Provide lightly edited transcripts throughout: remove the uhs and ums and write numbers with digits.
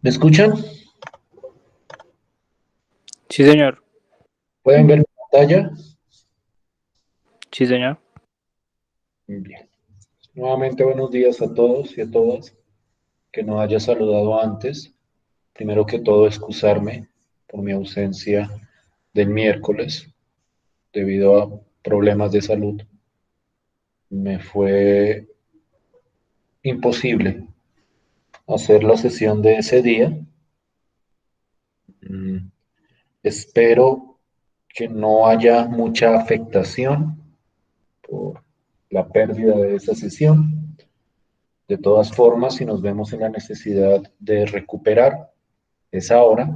¿Me escuchan? Sí, señor. ¿Pueden ver mi pantalla? Sí, señor. Bien. Nuevamente buenos días a todos y a todas que no haya saludado antes. Primero que todo, excusarme por mi ausencia del miércoles debido a problemas de salud. Me fue imposible hacer la sesión de ese día. Mm, Espero que no haya mucha afectación por la pérdida de esa sesión. De todas formas, si nos vemos en la necesidad de recuperar esa hora,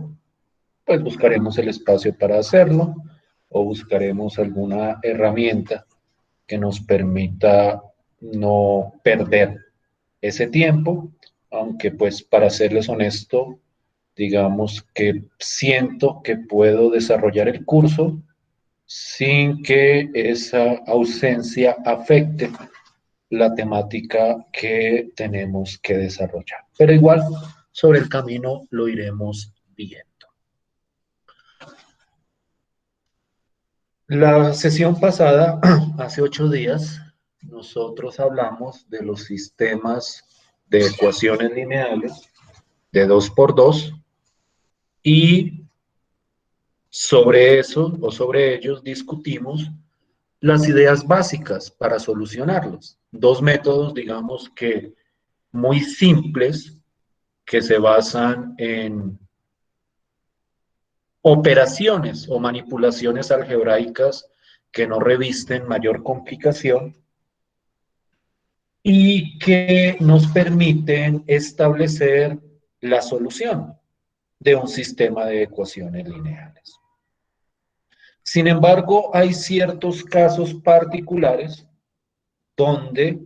pues buscaremos el espacio para hacerlo o buscaremos alguna herramienta que nos permita no perder ese tiempo, aunque pues para serles honesto, digamos que siento que puedo desarrollar el curso sin que esa ausencia afecte la temática que tenemos que desarrollar. Pero igual, sobre el camino lo iremos viendo. La sesión pasada, hace 8 días, nosotros hablamos de los sistemas de ecuaciones lineales de 2 por 2 y sobre eso o sobre ellos discutimos las ideas básicas para solucionarlos. Dos métodos, digamos que muy simples, que se basan en operaciones o manipulaciones algebraicas que no revisten mayor complicación y que nos permiten establecer la solución de un sistema de ecuaciones lineales. Sin embargo, hay ciertos casos particulares donde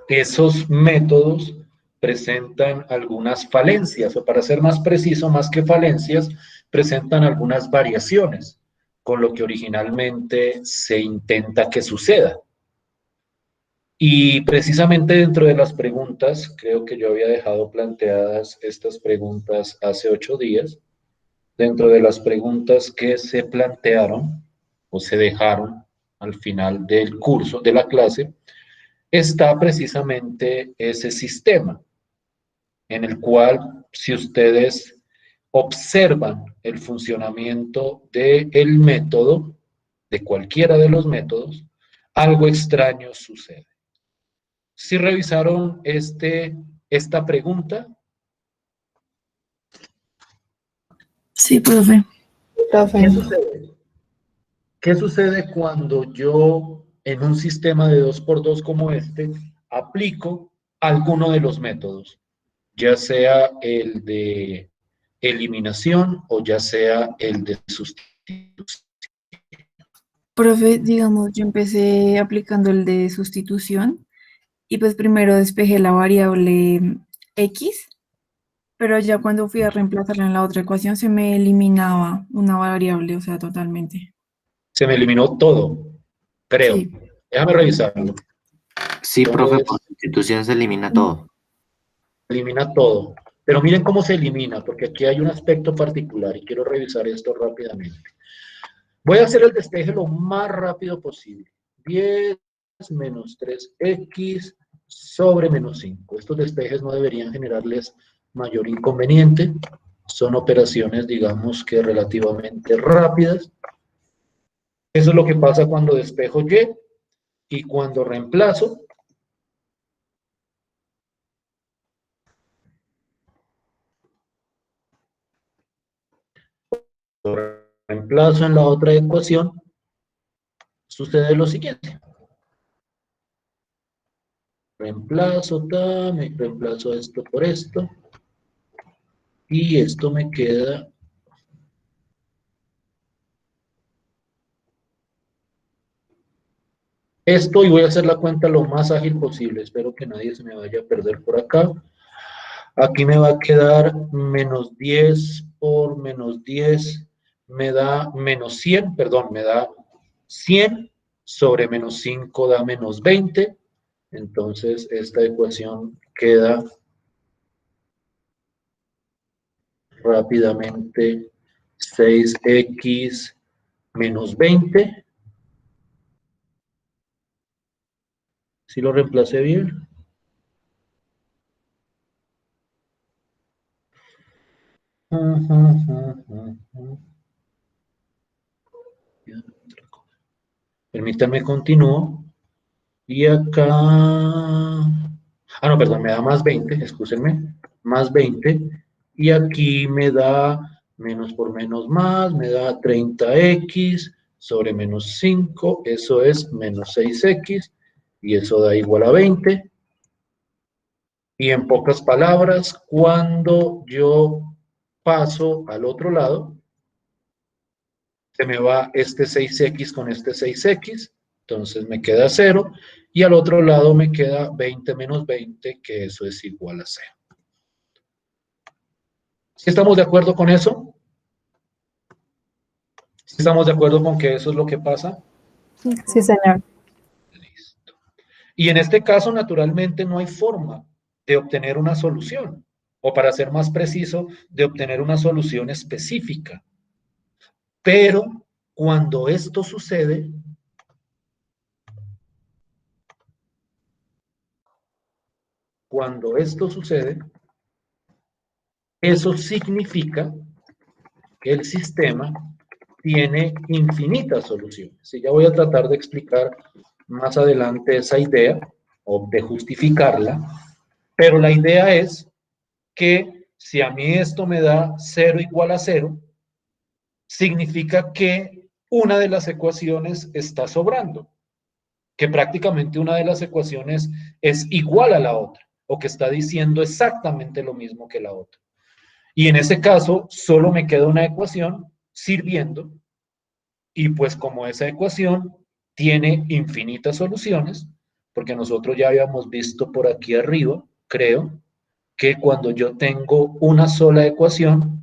esos métodos presentan algunas falencias, o para ser más preciso, más que falencias, presentan algunas variaciones con lo que originalmente se intenta que suceda. Y precisamente dentro de las preguntas, creo que yo había dejado planteadas estas preguntas hace 8 días, dentro de las preguntas que se plantearon o se dejaron al final del curso, de la clase, está precisamente ese sistema en el cual, si ustedes observan el funcionamiento del método, de cualquiera de los métodos, algo extraño sucede. Si revisaron esta pregunta. Sí, profe. ¿Qué sucede? ¿Qué sucede cuando yo en un sistema de 2 por 2 como este aplico alguno de los métodos? Ya sea el de eliminación o ya sea el de sustitución. Profe, digamos, yo empecé aplicando el de sustitución y pues primero despejé la variable x, pero ya cuando fui a reemplazarla en la otra ecuación se me eliminaba una variable, o sea, totalmente. Se me eliminó todo, creo. Sí, Déjame revisarlo. Sí, profe, Entonces, por sustitución se elimina todo. elimina todo. Pero miren cómo se elimina, porque aquí hay un aspecto particular y quiero revisar esto rápidamente. Voy a hacer el despeje lo más rápido posible. 10 menos 3x sobre menos 5. Estos despejes no deberían generarles mayor inconveniente. Son operaciones, digamos que relativamente rápidas. Eso es lo que pasa cuando despejo y cuando reemplazo. Reemplazo en la otra ecuación, sucede lo siguiente. Reemplazo, reemplazo esto por esto. Y esto me queda esto, y voy a hacer la cuenta lo más ágil posible. Espero que nadie se me vaya a perder por acá. Aquí me va a quedar menos 10 por menos 10. Me da menos 100, perdón, me da 100 sobre menos 5 da menos 20. Entonces esta ecuación queda rápidamente 6x menos 20. ¿Sí lo reemplacé bien? Permítanme continúo. Y acá... Ah, no, perdón, me da más 20, excúsenme. Más 20. Y aquí me da menos por menos más, me da 30x sobre menos 5. Eso es menos 6x. Y eso da igual a 20. Y en pocas palabras, cuando yo paso al otro lado, se me va este 6x con este 6x, entonces me queda 0, y al otro lado me queda 20 menos 20, que eso es igual a 0. ¿Sí estamos de acuerdo con eso? ¿Sí estamos de acuerdo con que eso es lo que pasa? Sí, señor. Listo. Y en este caso, naturalmente, no hay forma de obtener una solución, o para ser más preciso, de obtener una solución específica. Pero cuando esto sucede, eso significa que el sistema tiene infinitas soluciones. Y ya voy a tratar de explicar más adelante esa idea o de justificarla, pero la idea es que si a mí esto me da 0 igual a 0, significa que una de las ecuaciones está sobrando, que prácticamente una de las ecuaciones es igual a la otra, o que está diciendo exactamente lo mismo que la otra. Y en ese caso, solo me queda una ecuación sirviendo, y pues como esa ecuación tiene infinitas soluciones, porque nosotros ya habíamos visto por aquí arriba, creo, que cuando yo tengo una sola ecuación,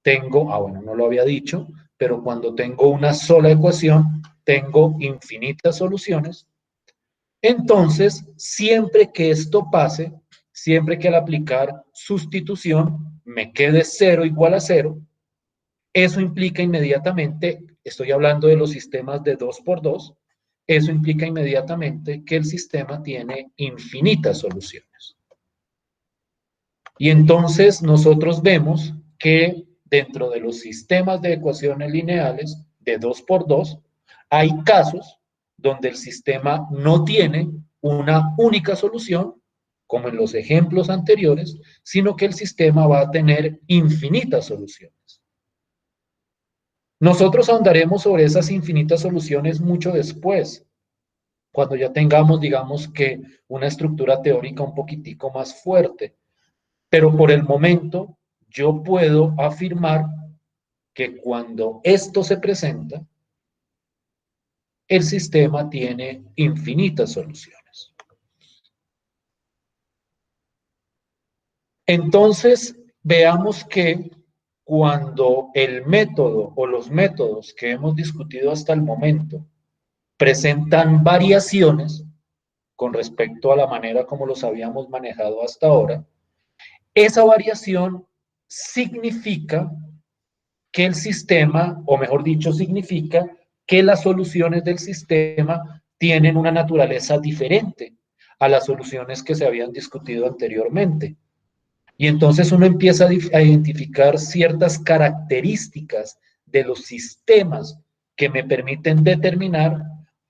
bueno, no lo había dicho, pero cuando tengo una sola ecuación, tengo infinitas soluciones. Entonces, siempre que esto pase, siempre que al aplicar sustitución me quede 0 igual a 0, eso implica inmediatamente, estoy hablando de los sistemas de 2 por 2, eso implica inmediatamente que el sistema tiene infinitas soluciones. Y entonces nosotros vemos que dentro de los sistemas de ecuaciones lineales de 2 por 2 hay casos donde el sistema no tiene una única solución, como en los ejemplos anteriores, sino que el sistema va a tener infinitas soluciones. Nosotros ahondaremos sobre esas infinitas soluciones mucho después, cuando ya tengamos, digamos que, una estructura teórica un poquitico más fuerte. Pero por el momento, yo puedo afirmar que cuando esto se presenta, el sistema tiene infinitas soluciones. Entonces, veamos que cuando el método o los métodos que hemos discutido hasta el momento presentan variaciones con respecto a la manera como los habíamos manejado hasta ahora, esa variación significa que el sistema, o mejor dicho, significa que las soluciones del sistema tienen una naturaleza diferente a las soluciones que se habían discutido anteriormente. Y entonces uno empieza a identificar ciertas características de los sistemas que me permiten determinar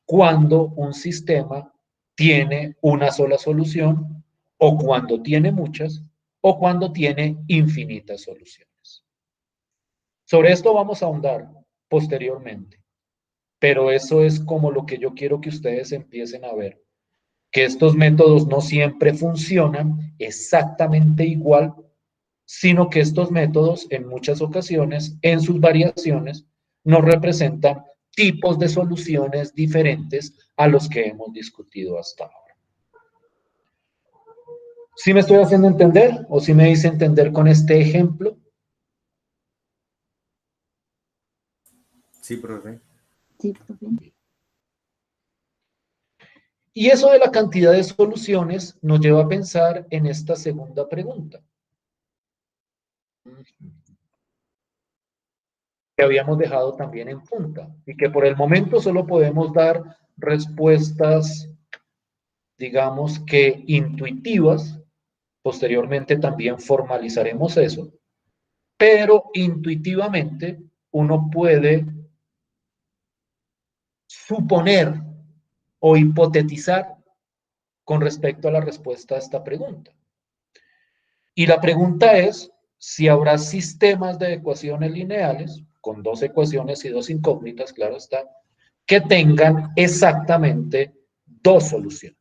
cuándo un sistema tiene una sola solución, o cuando tiene muchas, o cuando tiene infinitas soluciones. Sobre esto vamos a ahondar posteriormente, pero eso es como lo que yo quiero que ustedes empiecen a ver, que estos métodos no siempre funcionan exactamente igual, sino que estos métodos en muchas ocasiones, en sus variaciones, nos representan tipos de soluciones diferentes a los que hemos discutido hasta ahora. ¿Sí me estoy haciendo entender o sí me hice entender con este ejemplo? Sí, profe. Sí, profe. Y eso de la cantidad de soluciones nos lleva a pensar en esta segunda pregunta. que habíamos dejado también en punta y que por el momento solo podemos dar respuestas, digamos que intuitivas. Posteriormente también formalizaremos eso, pero intuitivamente uno puede suponer o hipotetizar con respecto a la respuesta a esta pregunta. Y la pregunta es si habrá sistemas de ecuaciones lineales, con dos ecuaciones y dos incógnitas, claro está, que tengan exactamente dos soluciones.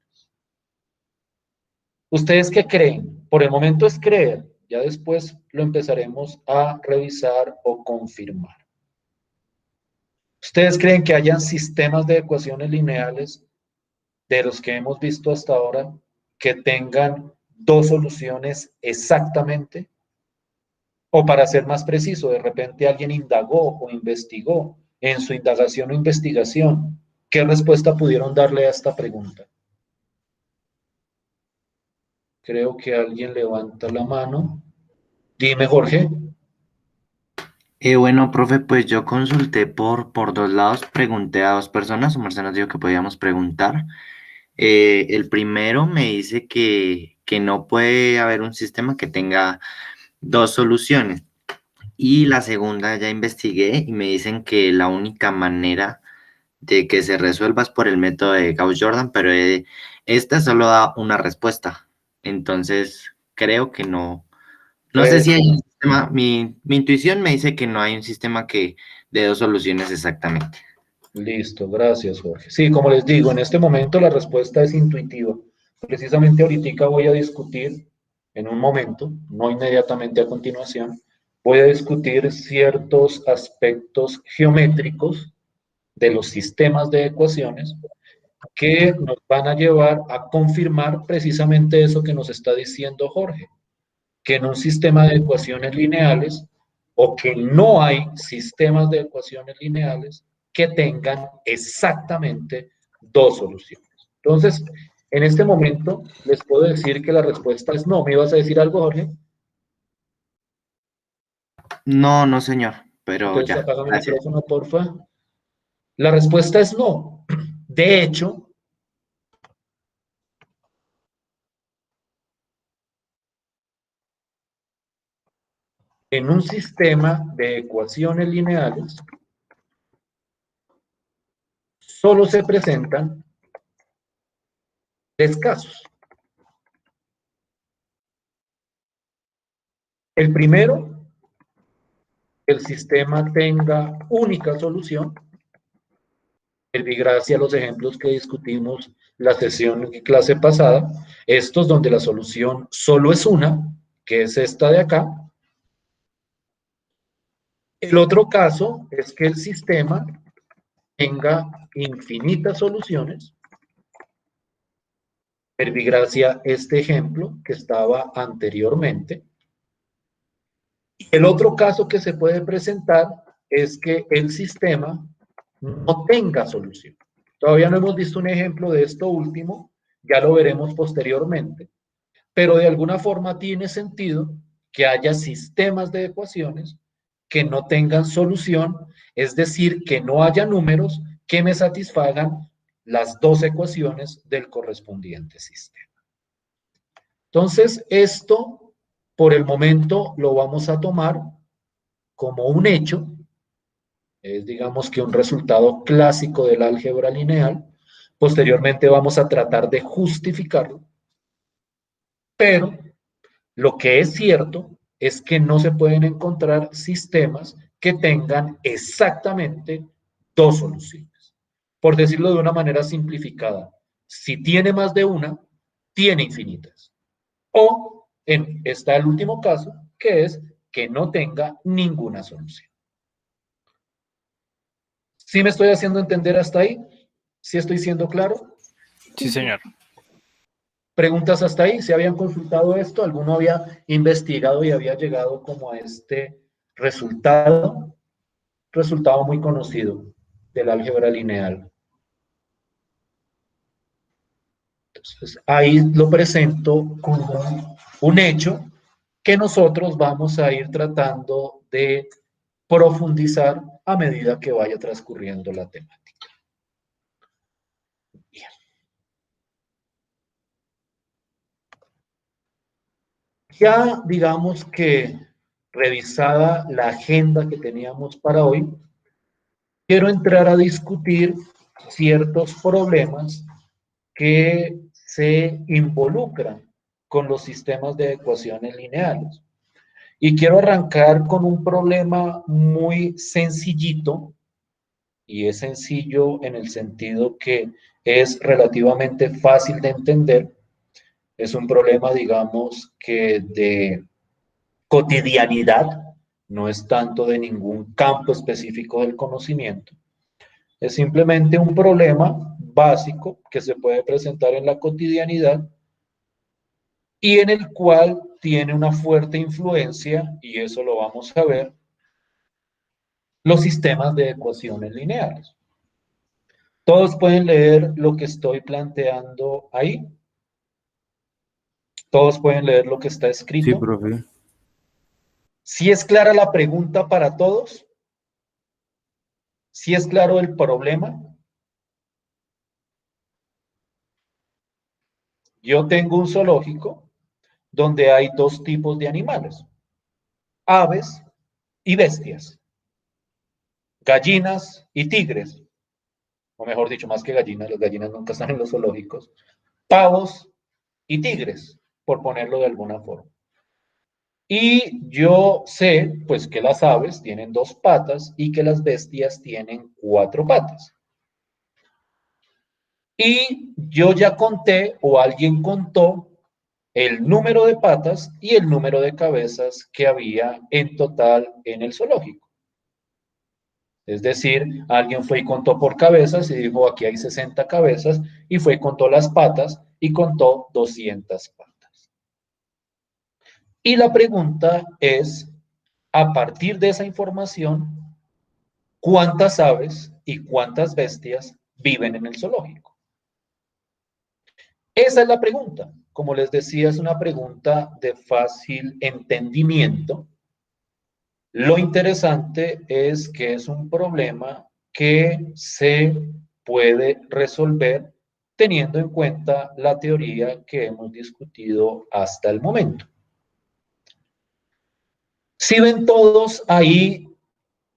¿Ustedes qué creen? Por el momento es creer, ya después lo empezaremos a revisar o confirmar. ¿Ustedes creen que hayan sistemas de ecuaciones lineales de los que hemos visto hasta ahora que tengan dos soluciones exactamente? O para ser más preciso, de repente alguien indagó o investigó en su indagación o investigación. ¿Qué respuesta pudieron darle a esta pregunta? Creo que alguien levanta la mano. Dime, Jorge. Bueno, profe, pues yo consulté por dos lados, pregunté a dos personas, su merced nos dijo que podíamos preguntar. El primero me dice que no puede haber un sistema que tenga dos soluciones. Y la segunda ya investigué y me dicen que la única manera de que se resuelva es por el método de Gauss-Jordan, pero esta solo da una respuesta. Entonces, creo que no. No sé si hay un sistema, mi intuición me dice que no hay un sistema que de dos soluciones exactamente. Listo, gracias, Jorge. Sí, como les digo, en este momento la respuesta es intuitiva. Precisamente ahorita voy a discutir, en un momento, no inmediatamente a continuación, voy a discutir ciertos aspectos geométricos de los sistemas de ecuaciones que nos van a llevar a confirmar precisamente eso que nos está diciendo Jorge, que en un sistema de ecuaciones lineales o que no hay sistemas de ecuaciones lineales que tengan exactamente dos soluciones. Entonces, en este momento les puedo decir que la respuesta es no. ¿Me ibas a decir algo, Jorge? No, no, señor, pero Entonces, ya, apágame el gracias. micrófono, porfa. La respuesta es no. De hecho, en un sistema de ecuaciones lineales, solo se presentan tres casos. El primero, el sistema tenga única solución. Gracias a los ejemplos que discutimos la sesión y clase pasada, estos donde la solución solo es una, que es esta de acá. El otro caso es que el sistema tenga infinitas soluciones. Gracias a este ejemplo que estaba anteriormente. El otro caso que se puede presentar es que el sistema no tenga solución. Todavía no hemos visto un ejemplo de esto último, ya lo veremos posteriormente, pero de alguna forma tiene sentido que haya sistemas de ecuaciones que no tengan solución, es decir, que no haya números que me satisfagan las dos ecuaciones del correspondiente sistema. Entonces, esto por el momento lo vamos a tomar como un hecho, es digamos que un resultado clásico del álgebra lineal. Posteriormente vamos a tratar de justificarlo, pero lo que es cierto es que no se pueden encontrar sistemas que tengan exactamente dos soluciones. Por decirlo de una manera simplificada, si tiene más de una, tiene infinitas. O está el último caso, que es que no tenga ninguna solución. ¿Sí me estoy haciendo entender hasta ahí? ¿Sí estoy siendo claro? Sí, señor. ¿Preguntas hasta ahí? ¿Se habían consultado esto? ¿Alguno había investigado y había llegado como a este resultado? Resultado muy conocido del álgebra lineal. Entonces, ahí lo presento como un hecho que nosotros vamos a ir tratando de profundizar a medida que vaya transcurriendo la temática. Bien. Ya digamos que revisada la agenda que teníamos para hoy, quiero entrar a discutir ciertos problemas que se involucran con los sistemas de ecuaciones lineales. Y quiero arrancar con un problema muy sencillito, y es sencillo en el sentido que es relativamente fácil de entender. Es un problema, digamos, que de cotidianidad, no es tanto de ningún campo específico del conocimiento. Es simplemente un problema básico que se puede presentar en la cotidianidad y en el cual tiene una fuerte influencia, y eso lo vamos a ver, los sistemas de ecuaciones lineales. Todos pueden leer lo que estoy planteando ahí. Todos pueden leer lo que está Sí, escrito. profe. ¿Sí es clara la pregunta para todos? ¿Sí es claro el problema? Yo tengo un zoológico donde hay dos tipos de animales, aves y bestias, gallinas y tigres, o mejor dicho, más que gallinas, las gallinas nunca están en los zoológicos, pavos y tigres, por ponerlo de alguna forma. Y yo sé, pues, que las aves tienen dos patas y que las bestias tienen cuatro patas. Y yo ya conté, o alguien contó, el número de patas y el número de cabezas que había en total en el zoológico. Es decir, alguien fue y contó por cabezas y dijo, aquí hay 60 cabezas, y fue y contó las patas y contó 200 patas. Y la pregunta es, a partir de esa información, ¿cuántas aves y cuántas bestias viven en el zoológico? Esa es la pregunta. Como les decía, es una pregunta de fácil entendimiento. Lo interesante es que es un problema que se puede resolver teniendo en cuenta la teoría que hemos discutido hasta el momento. Si ven todos ahí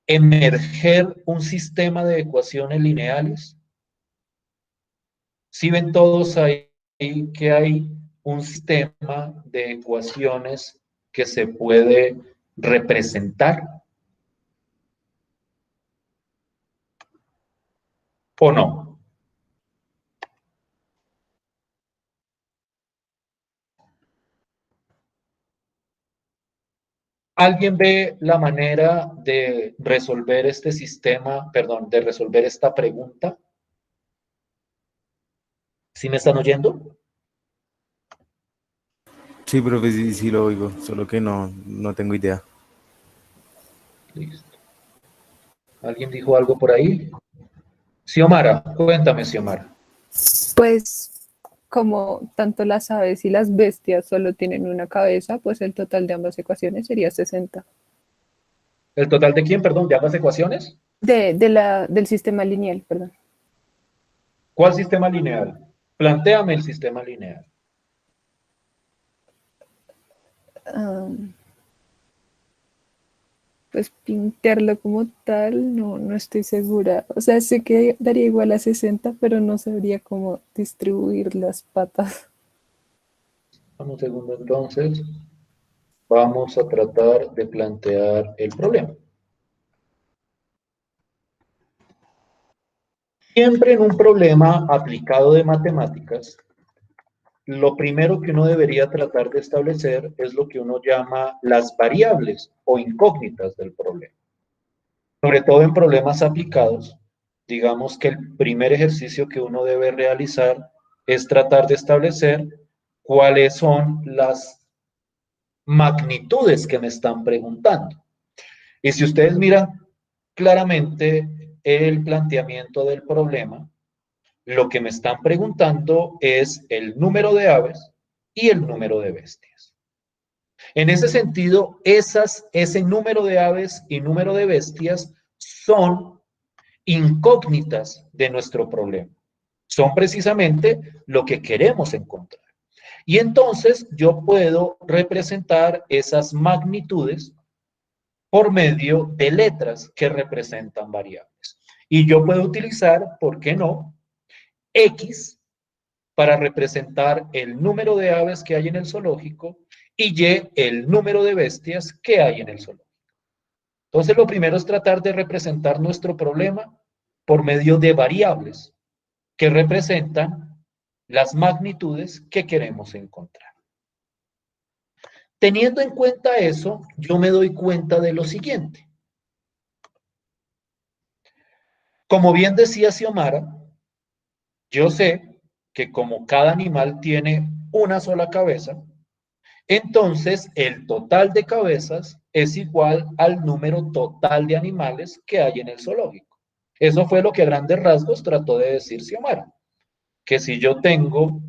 emerger un sistema de ecuaciones lineales, si ven todos ahí que hay un sistema de ecuaciones que se puede representar, ¿o no? ¿Alguien ve la manera de resolver este sistema, perdón, de resolver esta pregunta? ¿Sí me están oyendo? Sí, profe, sí, sí lo oigo, solo que no tengo idea. Listo. ¿Alguien dijo algo por ahí? Xiomara, cuéntame, Xiomara. Pues como tanto las aves y las bestias solo tienen una cabeza, pues el total de ambas ecuaciones sería 60. ¿El total de quién, perdón, de ambas ecuaciones? Del sistema lineal, perdón. ¿Cuál sistema lineal? Plantéame el sistema lineal. Pues pintarlo como tal, no estoy segura. O sea, sé que daría igual a 60, pero no sabría cómo distribuir las patas. Un segundo entonces. Vamos a tratar de plantear el problema. Siempre en un problema aplicado de matemáticas, lo primero que uno debería tratar de establecer es lo que uno llama las variables o incógnitas del problema. Sobre todo en problemas aplicados, digamos que el primer ejercicio que uno debe realizar es tratar de establecer cuáles son las magnitudes que me están preguntando. Y si ustedes miran claramente el planteamiento del problema, lo que me están preguntando es el número de aves y el número de bestias. En ese sentido, ese número de aves y número de bestias son incógnitas de nuestro problema. Son precisamente lo que queremos encontrar. Y entonces yo puedo representar esas magnitudes por medio de letras que representan variables. Y yo puedo utilizar, ¿por qué no?, X para representar el número de aves que hay en el zoológico y Y el número de bestias que hay en el zoológico. Entonces, lo primero es tratar de representar nuestro problema por medio de variables que representan las magnitudes que queremos encontrar. Teniendo en cuenta eso, yo me doy cuenta de lo siguiente. Como bien decía Xiomara, yo sé que como cada animal tiene una sola cabeza, entonces el total de cabezas es igual al número total de animales que hay en el zoológico. Eso fue lo que a grandes rasgos trató de decir Xiomara, que si yo tengo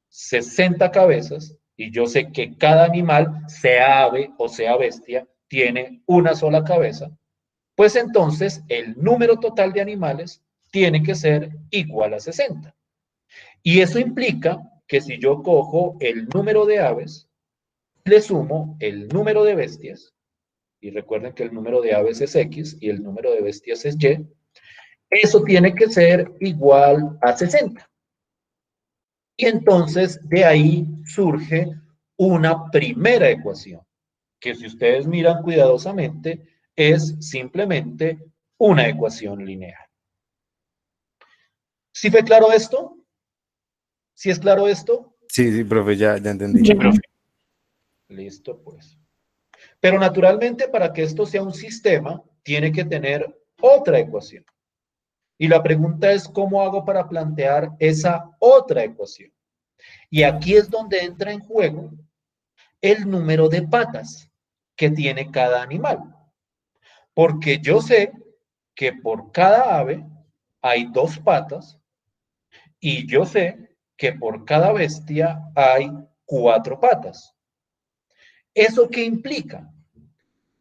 60 cabezas y yo sé que cada animal, sea ave o sea bestia, tiene una sola cabeza, pues entonces el número total de animales tiene que ser igual a 60. Y eso implica que si yo cojo el número de aves, le sumo el número de bestias, y recuerden que el número de aves es X y el número de bestias es Y, eso tiene que ser igual a 60. Y entonces de ahí surge una primera ecuación, que si ustedes miran cuidadosamente, es simplemente una ecuación lineal. ¿Sí fue claro esto? ¿Sí es claro esto? Sí, sí, profe, ya entendí. Sí, profe. Listo, pues. Pero naturalmente, para que esto sea un sistema, tiene que tener otra ecuación. Y la pregunta es, ¿cómo hago para plantear esa otra ecuación? Y aquí es donde entra en juego el número de patas que tiene cada animal. Porque yo sé que por cada ave hay 2 patas y yo sé que por cada bestia hay 4 patas. ¿Eso qué implica?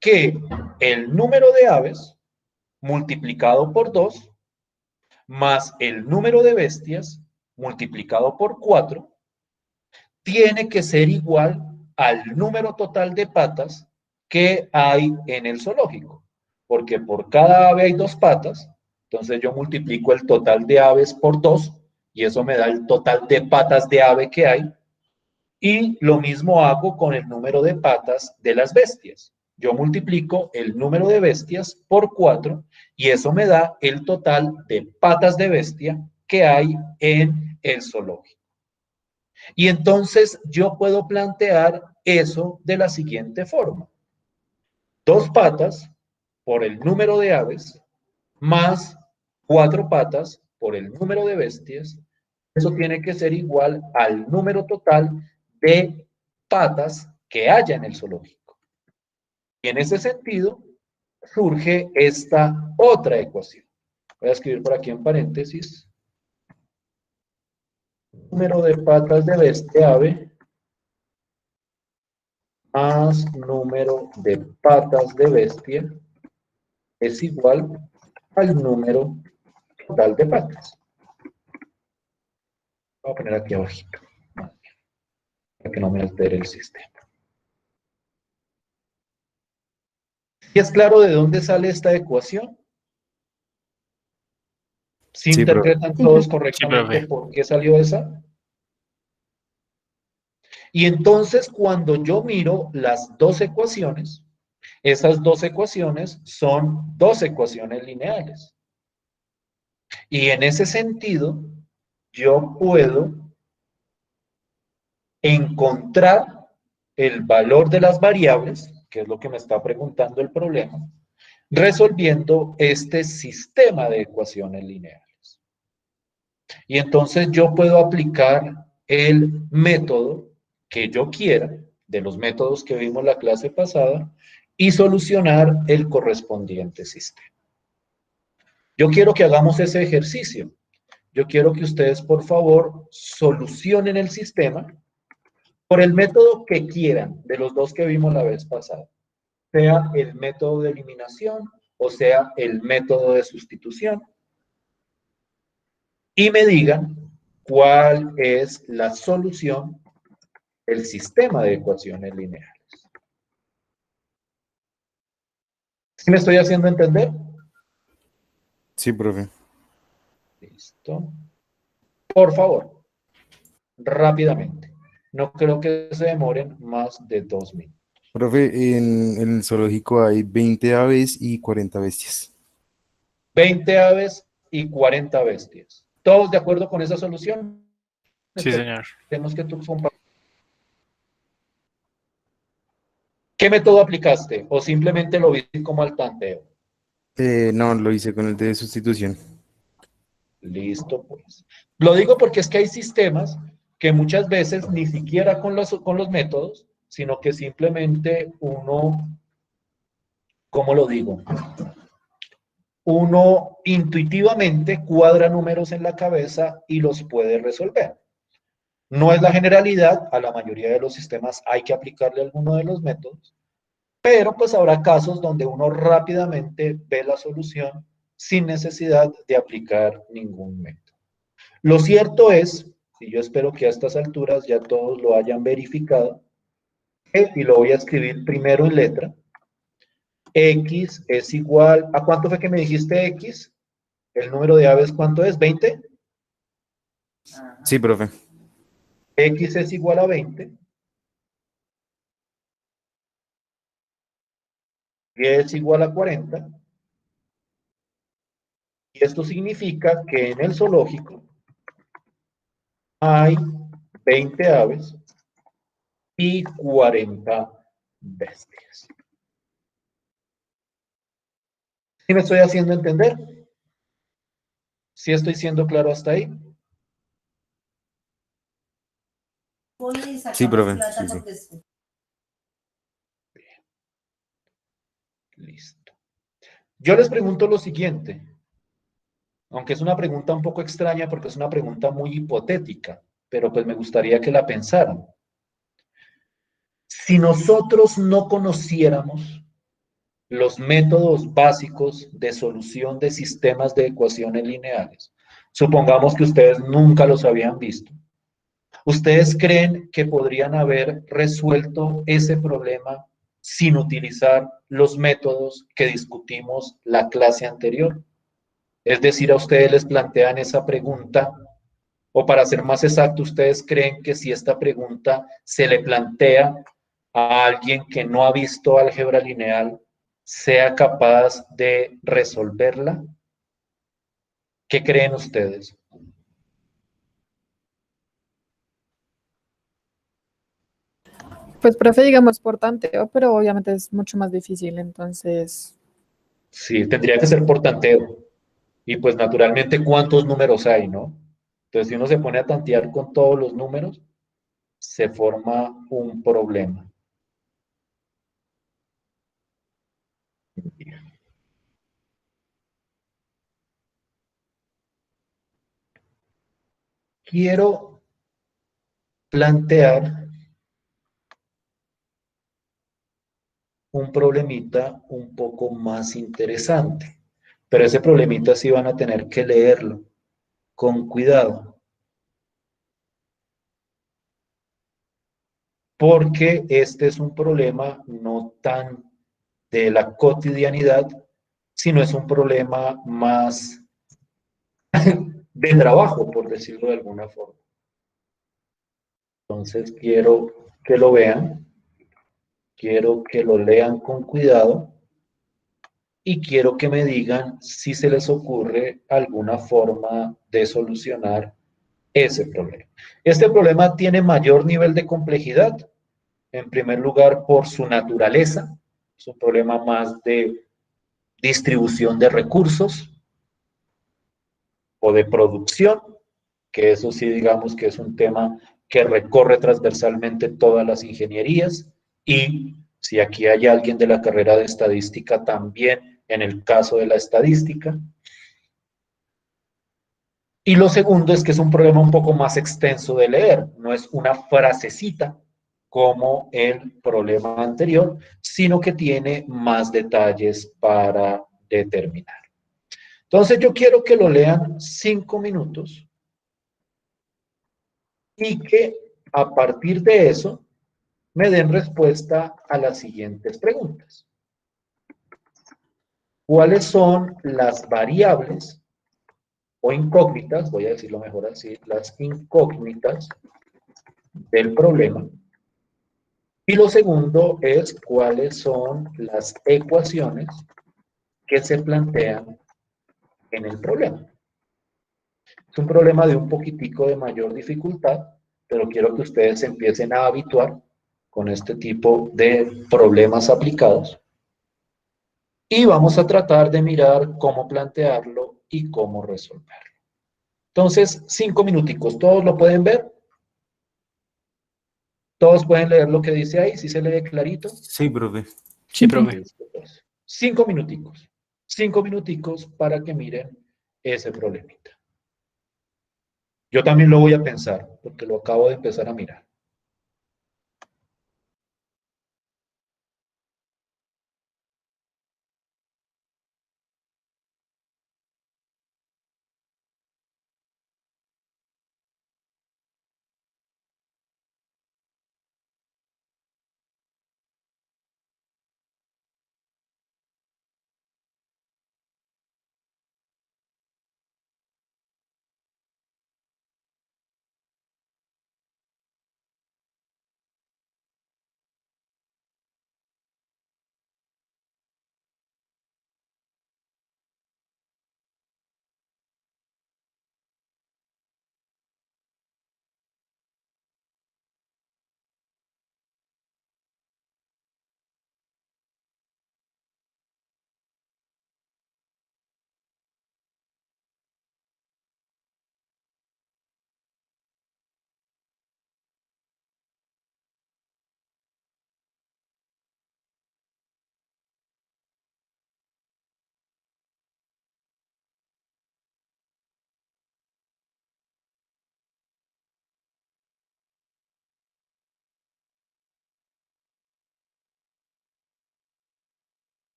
Que el número de aves multiplicado por 2 más el número de bestias multiplicado por 4 tiene que ser igual al número total de patas que hay en el zoológico. Porque por cada ave hay 2 patas, entonces yo multiplico el total de aves por 2 y eso me da el total de patas de ave que hay. Y lo mismo hago con el número de patas de las bestias. Yo multiplico el número de bestias por 4 y eso me da el total de patas de bestia que hay en el zoológico. Y entonces yo puedo plantear eso de la siguiente forma. 2 patas por el número de aves más 4 patas por el número de bestias. Eso tiene que ser igual al número total de patas que haya en el zoológico. Y en ese sentido surge esta otra ecuación. Voy a escribir por aquí en paréntesis. Número de patas de bestia ave más número de patas de bestia es igual al número total de patas. Voy a poner aquí abajito, para que no me altere el sistema. ¿Y es claro de dónde sale esta ecuación? ¿Sí Sí, profe. interpretan todos correctamente profe. por qué salió esa? Y entonces cuando yo miro las 2 ecuaciones, esas 2 ecuaciones son 2 ecuaciones lineales. Y en ese sentido, yo puedo encontrar el valor de las variables, que es lo que me está preguntando el problema, resolviendo este sistema de ecuaciones lineales. Y entonces yo puedo aplicar el método que yo quiera, de los métodos que vimos la clase pasada, y solucionar el correspondiente sistema. Yo quiero que hagamos ese ejercicio. Yo quiero que ustedes, por favor, solucionen el sistema Por el método que quieran, de los dos que vimos la vez pasada, sea el método de eliminación o sea el método de sustitución, y me digan cuál es la solución del sistema de ecuaciones lineales. ¿Sí me estoy haciendo entender? Sí, profe. Listo. Por favor, rápidamente. No creo que se demoren más de 2 minutos. Profe, en el zoológico hay 20 aves y 40 bestias. 20 aves y 40 bestias. ¿Todos de acuerdo con esa solución? Sí, señor. Esperemos que tus compañeros. ¿Qué método aplicaste? ¿O simplemente lo viste como al tanteo? No, lo hice con el de sustitución. Listo, pues. Lo digo porque es que hay sistemas que muchas veces ni siquiera con los métodos, sino que simplemente uno, ¿cómo lo digo? Uno intuitivamente cuadra números en la cabeza y los puede resolver. No es la generalidad, a la mayoría de los sistemas hay que aplicarle alguno de los métodos, pero pues habrá casos donde uno rápidamente ve la solución sin necesidad de aplicar ningún método. Lo cierto es, y yo espero que a estas alturas ya todos lo hayan verificado, y lo voy a escribir primero en letra, x es igual, ¿a cuánto fue que me dijiste x? ¿El número de aves cuánto es? ¿20? Sí, profe. X es igual a 20. Y es igual a 40. Y esto significa que en el zoológico hay 20 aves y 40 bestias. ¿Sí me estoy haciendo entender? ¿Sí estoy siendo claro hasta ahí? Sí, profe. Sí, sí. Listo. Yo les pregunto lo siguiente, aunque es una pregunta un poco extraña porque es una pregunta muy hipotética, pero pues me gustaría que la pensaran. Si nosotros no conociéramos los métodos básicos de solución de sistemas de ecuaciones lineales, supongamos que ustedes nunca los habían visto, ¿ustedes creen que podrían haber resuelto ese problema sin utilizar los métodos que discutimos la clase anterior? Es decir, a ustedes les plantean esa pregunta, o para ser más exacto, ¿ustedes creen que si esta pregunta se le plantea a alguien que no ha visto álgebra lineal, sea capaz de resolverla? ¿Qué creen ustedes? Pues, profe, digamos por tanteo, pero obviamente es mucho más difícil, entonces, Sí, tendría que ser por tanteo. Y pues naturalmente, ¿cuántos números hay, no? Entonces, si uno se pone a tantear con todos los números, se forma un problema. Quiero plantear un problemita un poco más interesante, pero ese problemita sí van a tener que leerlo con cuidado, porque este es un problema no tan de la cotidianidad, sino es un problema más de trabajo, por decirlo de alguna forma. Entonces quiero que lo vean, quiero que lo lean con cuidado y quiero que me digan si se les ocurre alguna forma de solucionar ese problema. Este problema tiene mayor nivel de complejidad, en primer lugar por su naturaleza, es un problema más de distribución de recursos o de producción, que eso sí digamos que es un tema que recorre transversalmente todas las ingenierías, y si aquí hay alguien de la carrera de estadística también en el caso de la estadística. Y lo segundo es que es un problema un poco más extenso de leer, no es una frasecita, como el problema anterior, sino que tiene más detalles para determinar. Entonces yo quiero que lo lean 5 minutos y que a partir de eso me den respuesta a las siguientes preguntas. ¿Cuáles son las variables o incógnitas, voy a decirlo mejor así, las incógnitas del problema? Y lo segundo es cuáles son las ecuaciones que se plantean en el problema. Es un problema de un poquitico de mayor dificultad, pero quiero que ustedes se empiecen a habituar con este tipo de problemas aplicados. Y vamos a tratar de mirar cómo plantearlo y cómo resolverlo. Entonces, 5 minuticos, ¿todos lo pueden ver? ¿Todos pueden leer lo que dice ahí? ¿Sí se lee clarito? Sí, profe. Sí, profe. Listo, pues. 5 minuticos. 5 minuticos para que miren ese problemita. Yo también lo voy a pensar, porque lo acabo de empezar a mirar.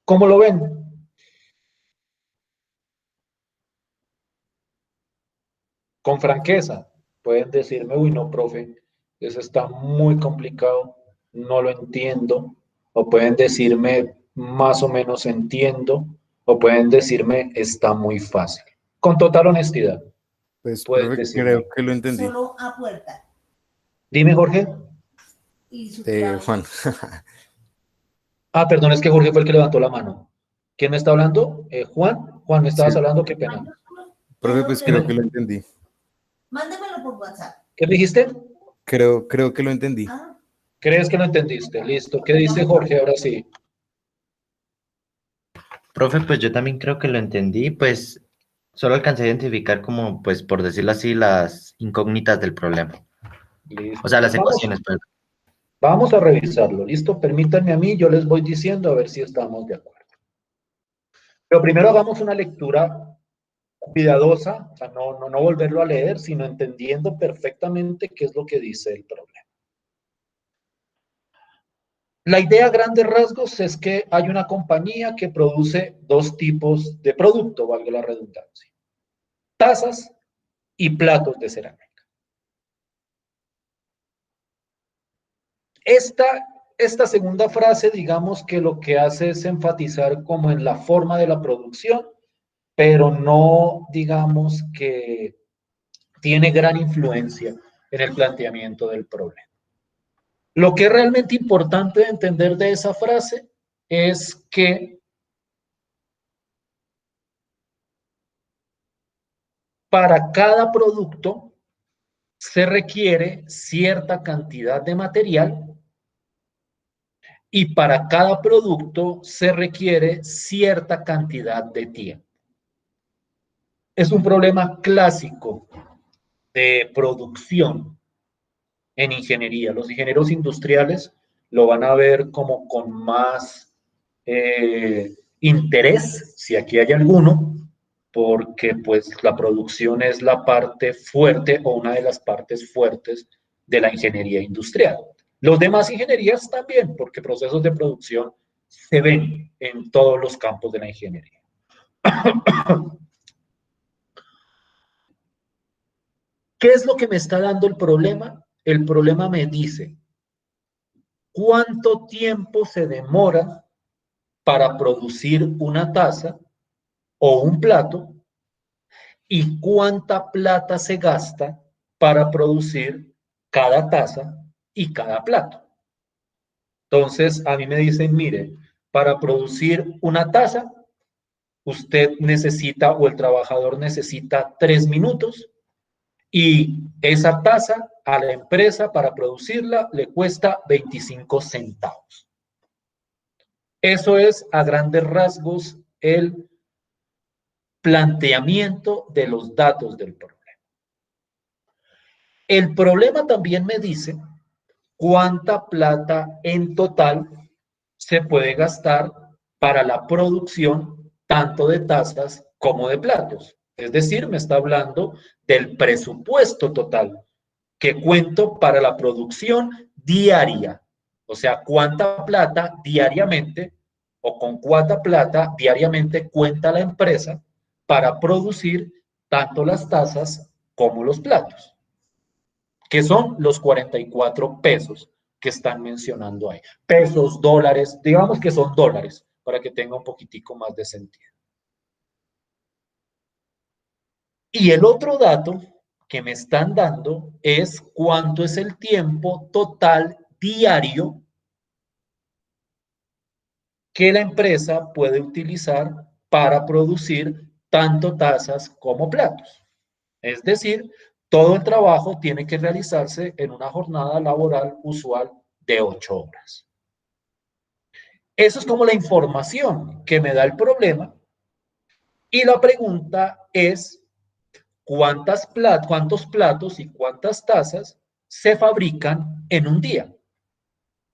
¿Cómo lo ven? Con franqueza, pueden decirme, uy, no, profe, eso está muy complicado, no lo entiendo, o pueden decirme, más o menos entiendo, o pueden decirme, está muy fácil. Con total honestidad, Pues, pueden profe, decirme. creo que lo entendí. Solo a puerta. Dime, Jorge. Y su trabajo. Juan. Ah, perdón, es que Jorge fue el que levantó la mano. ¿Quién me está hablando? Juan. Juan, ¿me estabas Sí, hablando? Qué pena. profe, pues creo que lo entendí. Mándamelo por WhatsApp. ¿Qué me dijiste? Creo que lo entendí. Ah, ¿Crees que lo entendiste? Listo. ¿Qué dice Jorge ahora sí? Profe, pues yo también creo que lo entendí, pues solo alcancé a identificar como, pues por decirlo así, las incógnitas del problema. Listo. O sea, las Vamos. ecuaciones, perdón. Vamos a revisarlo, ¿listo? Permítanme a mí, yo les voy diciendo a ver si estamos de acuerdo. Pero primero hagamos una lectura cuidadosa, o sea, no volverlo a leer, sino entendiendo perfectamente qué es lo que dice el problema. La idea a grandes rasgos es que hay una compañía que produce dos tipos de producto, valga la redundancia. Tazas y platos de cerámica. Esta segunda frase, digamos que lo que hace es enfatizar como en la forma de la producción, pero no digamos que tiene gran influencia en el planteamiento del problema. Lo que es realmente importante de entender de esa frase es que para cada producto se requiere cierta cantidad de material y para cada producto se requiere cierta cantidad de tiempo. Es un problema clásico de producción en ingeniería. Los ingenieros industriales lo van a ver como con más interés, si aquí hay alguno, porque pues la producción es la parte fuerte o una de las partes fuertes de la ingeniería industrial. Los demás ingenierías también, porque procesos de producción se ven en todos los campos de la ingeniería. ¿Qué es lo que me está dando el problema? El problema me dice cuánto tiempo se demora para producir una taza o un plato y cuánta plata se gasta para producir cada taza y cada plato. Entonces, a mí me dicen, mire, para producir una taza, usted necesita o el trabajador necesita 3 minutos y esa taza a la empresa para producirla le cuesta 25 centavos. Eso es a grandes rasgos el planteamiento de los datos del problema. El problema también me dice cuánta plata en total se puede gastar para la producción tanto de tazas como de platos. Es decir, me está hablando del presupuesto total que cuento para la producción diaria. O sea, cuánta plata diariamente o con cuánta plata diariamente cuenta la empresa para producir tanto las tazas como los platos, que son los 44 pesos que están mencionando ahí. Pesos, dólares, digamos que son dólares, para que tenga un poquitico más de sentido. Y el otro dato que me están dando es cuánto es el tiempo total diario que la empresa puede utilizar para producir tanto tazas como platos. Es decir, todo el trabajo tiene que realizarse en una jornada laboral usual de 8 horas. Eso es como la información que me da el problema. Y la pregunta es, ¿cuántos platos y cuántas tazas se fabrican en un día?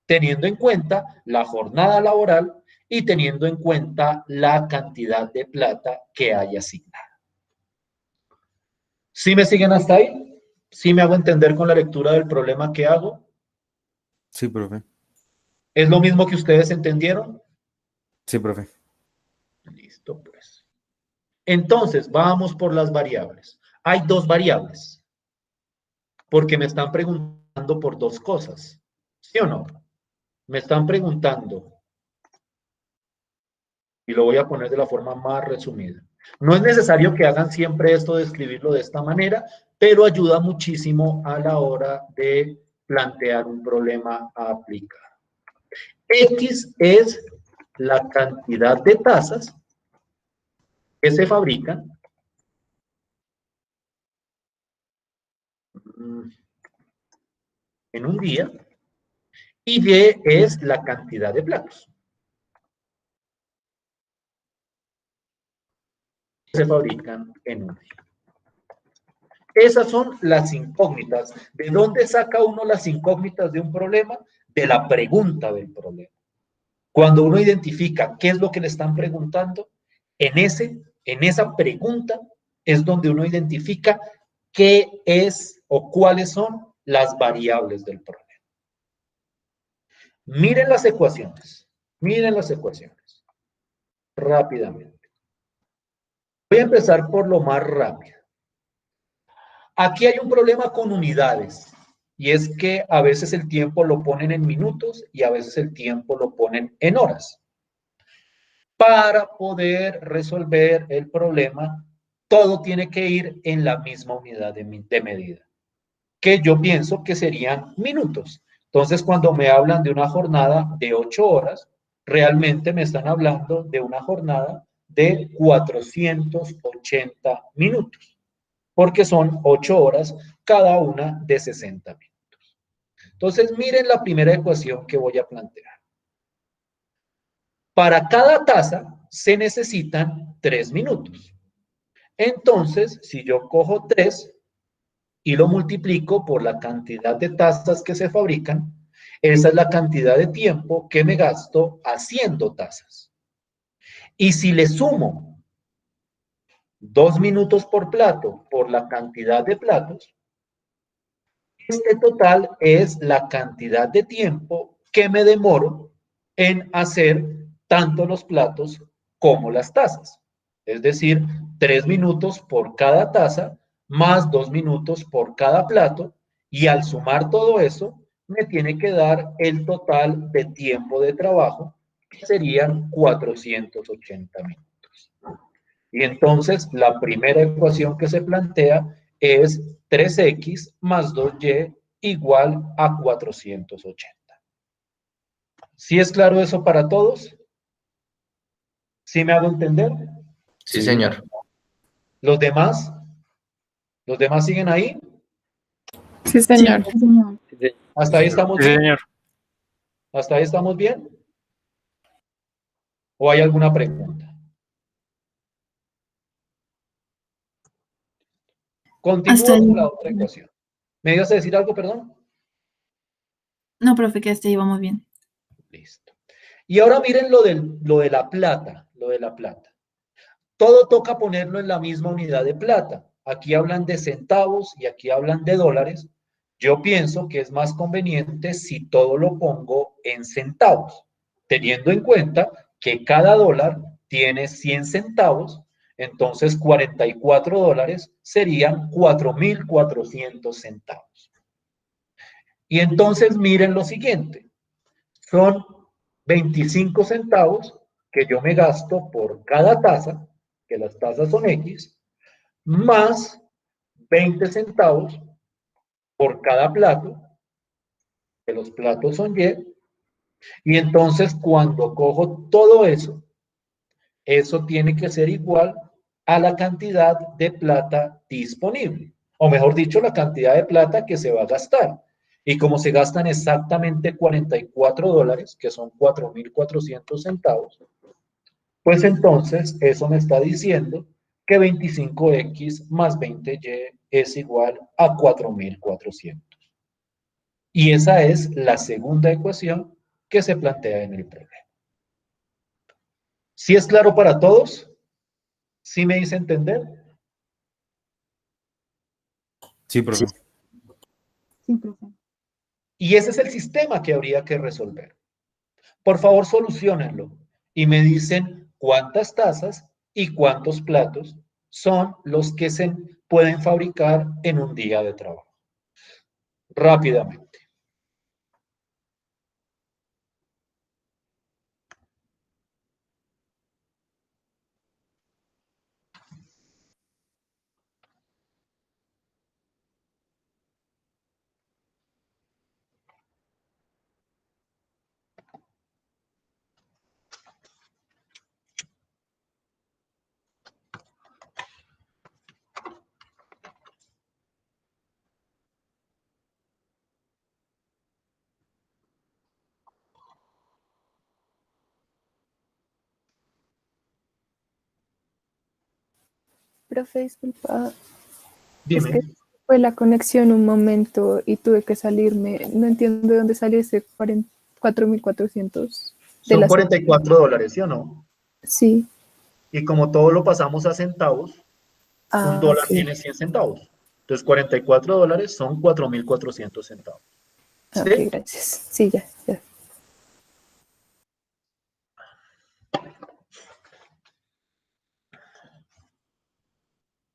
Teniendo en cuenta la jornada laboral y teniendo en cuenta la cantidad de plata que hay asignada. ¿Sí me siguen hasta ahí? ¿Sí me hago entender con la lectura del problema que hago? Sí, profe. ¿Es lo mismo que ustedes entendieron? Sí, profe. Entonces, vamos por las variables. Hay dos variables, porque me están preguntando por dos cosas, ¿sí o no? Me están preguntando, y lo voy a poner de la forma más resumida. No es necesario que hagan siempre esto de escribirlo de esta manera, pero ayuda muchísimo a la hora de plantear un problema a aplicar. X es la cantidad de tazas que se fabrican en un día y Y es la cantidad de platos que se fabrican en un día. Esas son las incógnitas. ¿De dónde saca uno las incógnitas de un problema? De la pregunta del problema. Cuando uno identifica qué es lo que le están preguntando, en esa pregunta es donde uno identifica qué es o cuáles son las variables del problema. Miren las ecuaciones. Miren las ecuaciones. Rápidamente. Voy a empezar por lo más rápido. Aquí hay un problema con unidades. Y es que a veces el tiempo lo ponen en minutos y a veces el tiempo lo ponen en horas. Para poder resolver el problema, todo tiene que ir en la misma unidad de medida, que yo pienso que serían minutos. Entonces, cuando me hablan de una jornada de 8 horas, realmente me están hablando de una jornada de 480 minutos, porque son 8 horas cada una de 60 minutos. Entonces, miren la primera ecuación que voy a plantear. Para cada taza se necesitan 3 minutos. Entonces, si yo cojo 3 y lo multiplico por la cantidad de tazas que se fabrican, esa es la cantidad de tiempo que me gasto haciendo tazas. Y si le sumo 2 minutos por plato por la cantidad de platos, este total es la cantidad de tiempo que me demoro en hacer tanto los platos como las tazas. Es decir, 3 minutos por cada taza más 2 minutos por cada plato, y al sumar todo eso me tiene que dar el total de tiempo de trabajo, que serían 480 minutos. Y entonces la primera ecuación que se plantea es 3x más 2y igual a 480. ¿Sí es claro eso para todos? ¿Sí me hago entender? Sí, señor. ¿Los demás? ¿Los demás siguen ahí? Sí, señor. ¿Hasta ahí estamos Sí, bien? señor. ¿Hasta ahí estamos bien? ¿O hay alguna pregunta? Hasta Continúo ahí. con la otra ecuación. ¿Me ibas a decir algo, perdón? No, profe, que hasta ahí vamos bien. Listo. Y ahora miren lo de la plata, Todo toca ponerlo en la misma unidad de plata. Aquí hablan de centavos y aquí hablan de dólares. Yo pienso que es más conveniente si todo lo pongo en centavos, teniendo en cuenta que cada dólar tiene 100 centavos, entonces 44 dólares serían 4.400 centavos. Y entonces miren lo siguiente, son 25 centavos que yo me gasto por cada taza, que las tazas son X, más 20 centavos por cada plato, que los platos son Y, y entonces cuando cojo todo eso, eso tiene que ser igual a la cantidad de plata disponible, o mejor dicho, la cantidad de plata que se va a gastar. Y como se gastan exactamente 44 dólares, que son 4.400 centavos, pues entonces eso me está diciendo que 25x más 20y es igual a 4.400. Y esa es la segunda ecuación que se plantea en el problema. ¿Sí es claro para todos? ¿Sí me hice entender? Sí, profe. Sí, profe. Y ese es el sistema que habría que resolver. Por favor, soluciónenlo y me dicen cuántas tazas y cuántos platos son los que se pueden fabricar en un día de trabajo. Rápidamente. Profe, disculpa, es Dime. que fue la conexión un momento y tuve que salirme. No entiendo de dónde salió ese 4.400 de Son las... $44, ¿sí o no? Sí, Y como todo lo pasamos a centavos, un ah, dólar ok. tiene 100 centavos. Entonces, $44 son 4.400 centavos. Ah, ok, ¿Sí? gracias. Sí, ya, ya.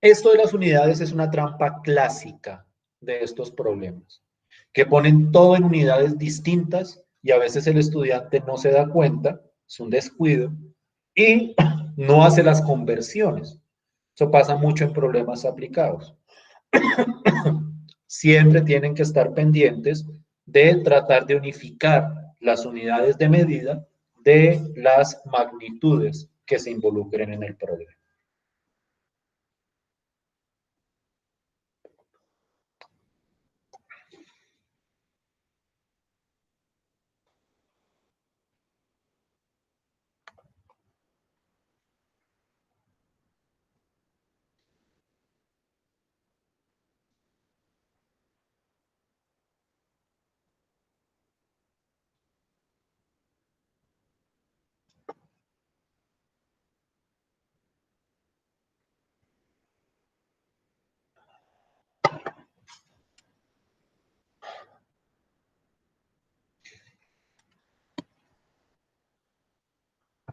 Esto de las unidades es una trampa clásica de estos problemas, que ponen todo en unidades distintas y a veces el estudiante no se da cuenta, es un descuido, y no hace las conversiones. Eso pasa mucho en problemas aplicados. Siempre tienen que estar pendientes de tratar de unificar las unidades de medida de las magnitudes que se involucren en el problema.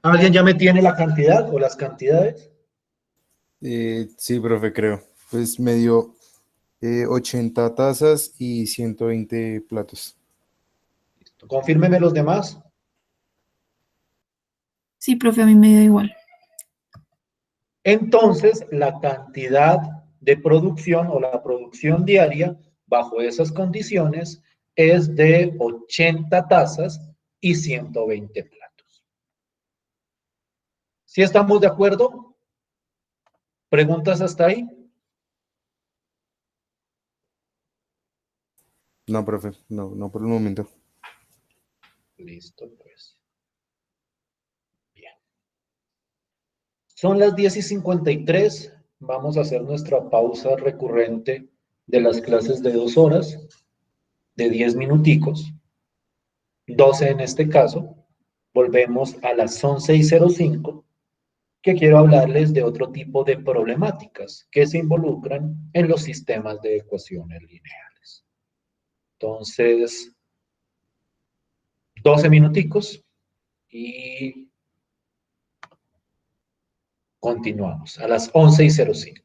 ¿Alguien ya me tiene la cantidad o las cantidades? Sí, profe, creo. Pues me dio 80 tazas y 120 platos. Confírmeme los demás. Sí, profe, a mí me da igual. Entonces, la cantidad de producción o la producción diaria bajo esas condiciones es de 80 tazas y 120 platos. ¿Sí estamos de acuerdo? ¿Preguntas hasta ahí? No, profe, no, no por el momento. Listo, pues. Bien. Son las 10:53. Vamos a hacer nuestra pausa recurrente de las clases de 2 horas, de 10 minuticos, 12 en este caso. Volvemos a las 11:05, que quiero hablarles de otro tipo de problemáticas que se involucran en los sistemas de ecuaciones lineales. Entonces, 12 minuticos y continuamos a las 11:05.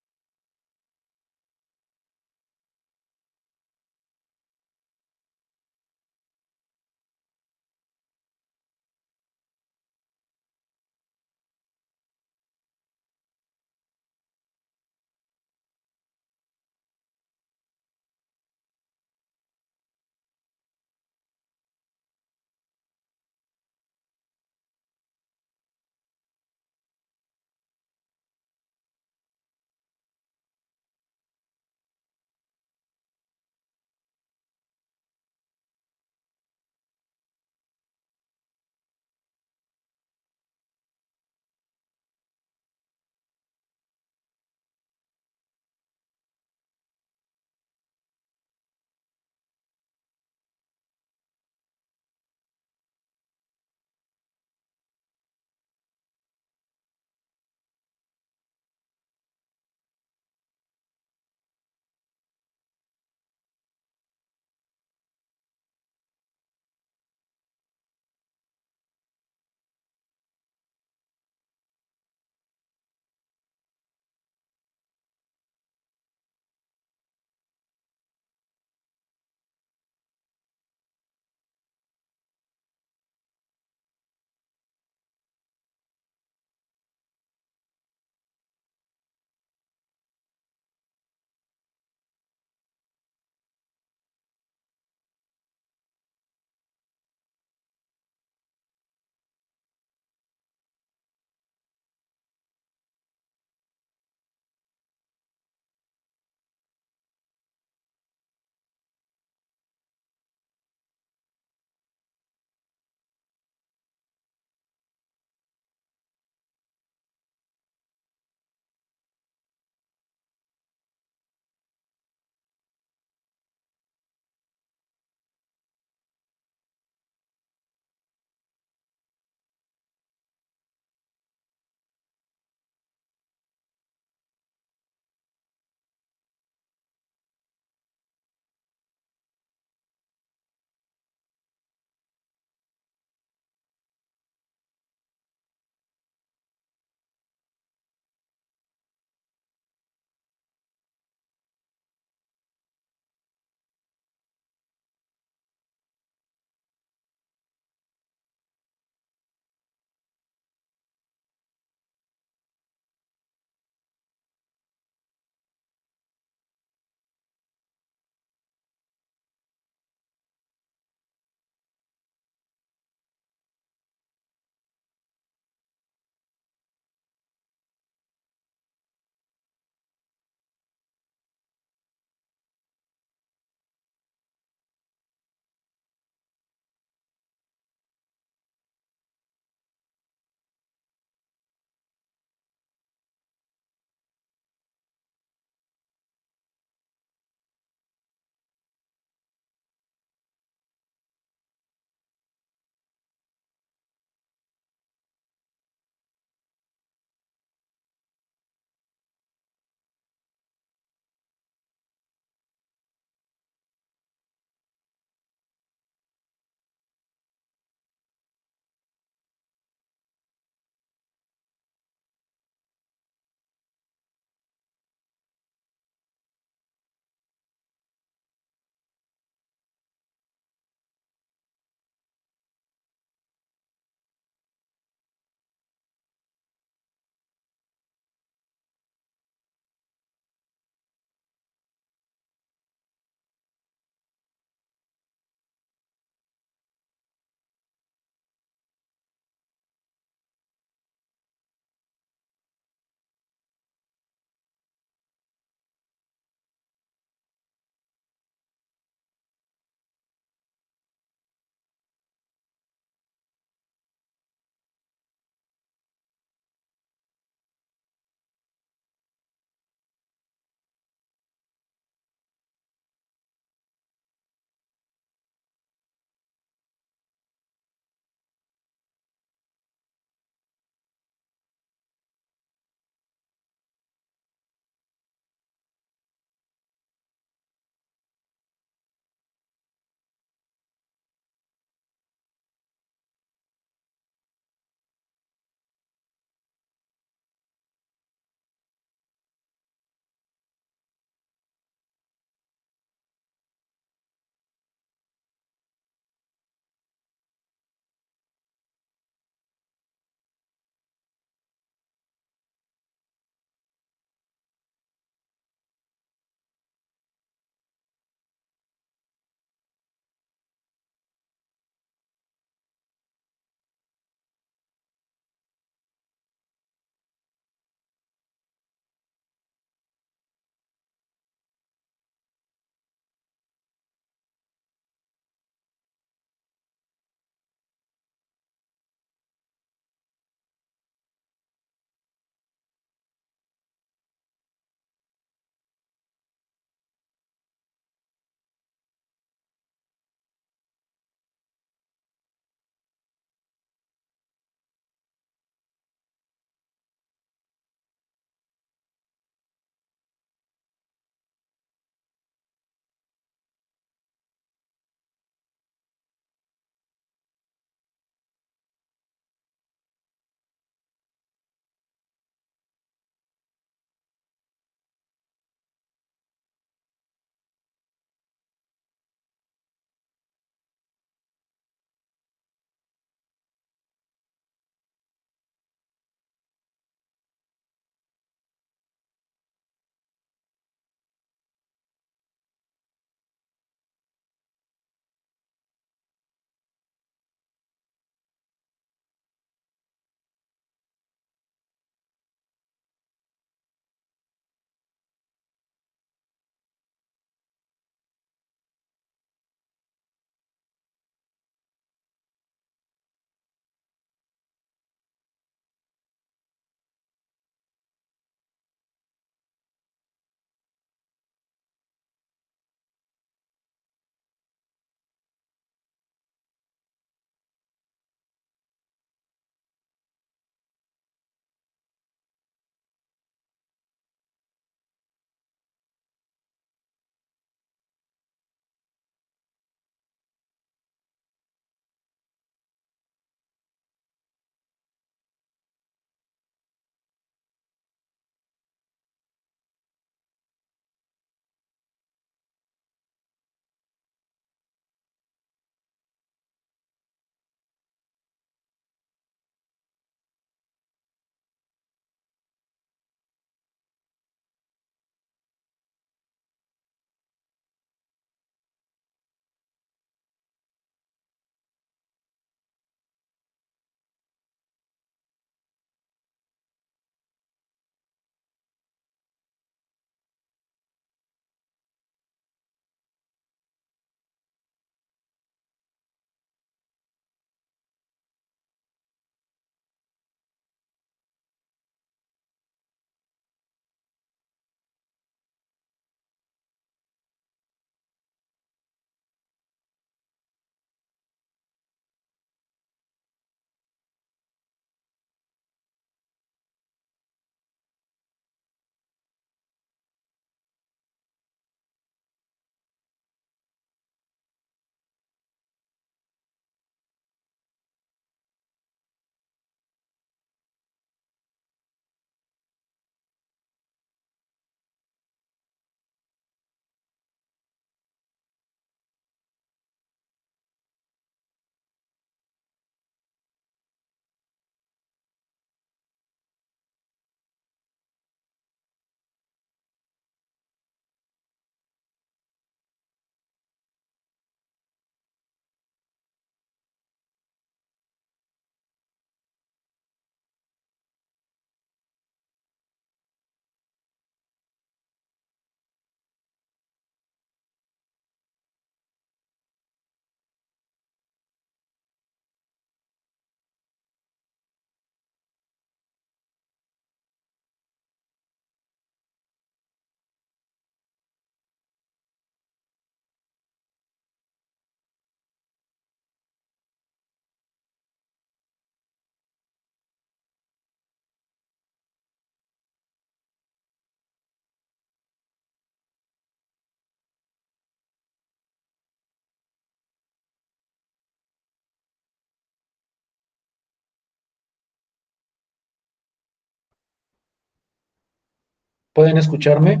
¿Pueden escucharme?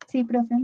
Sí, profe.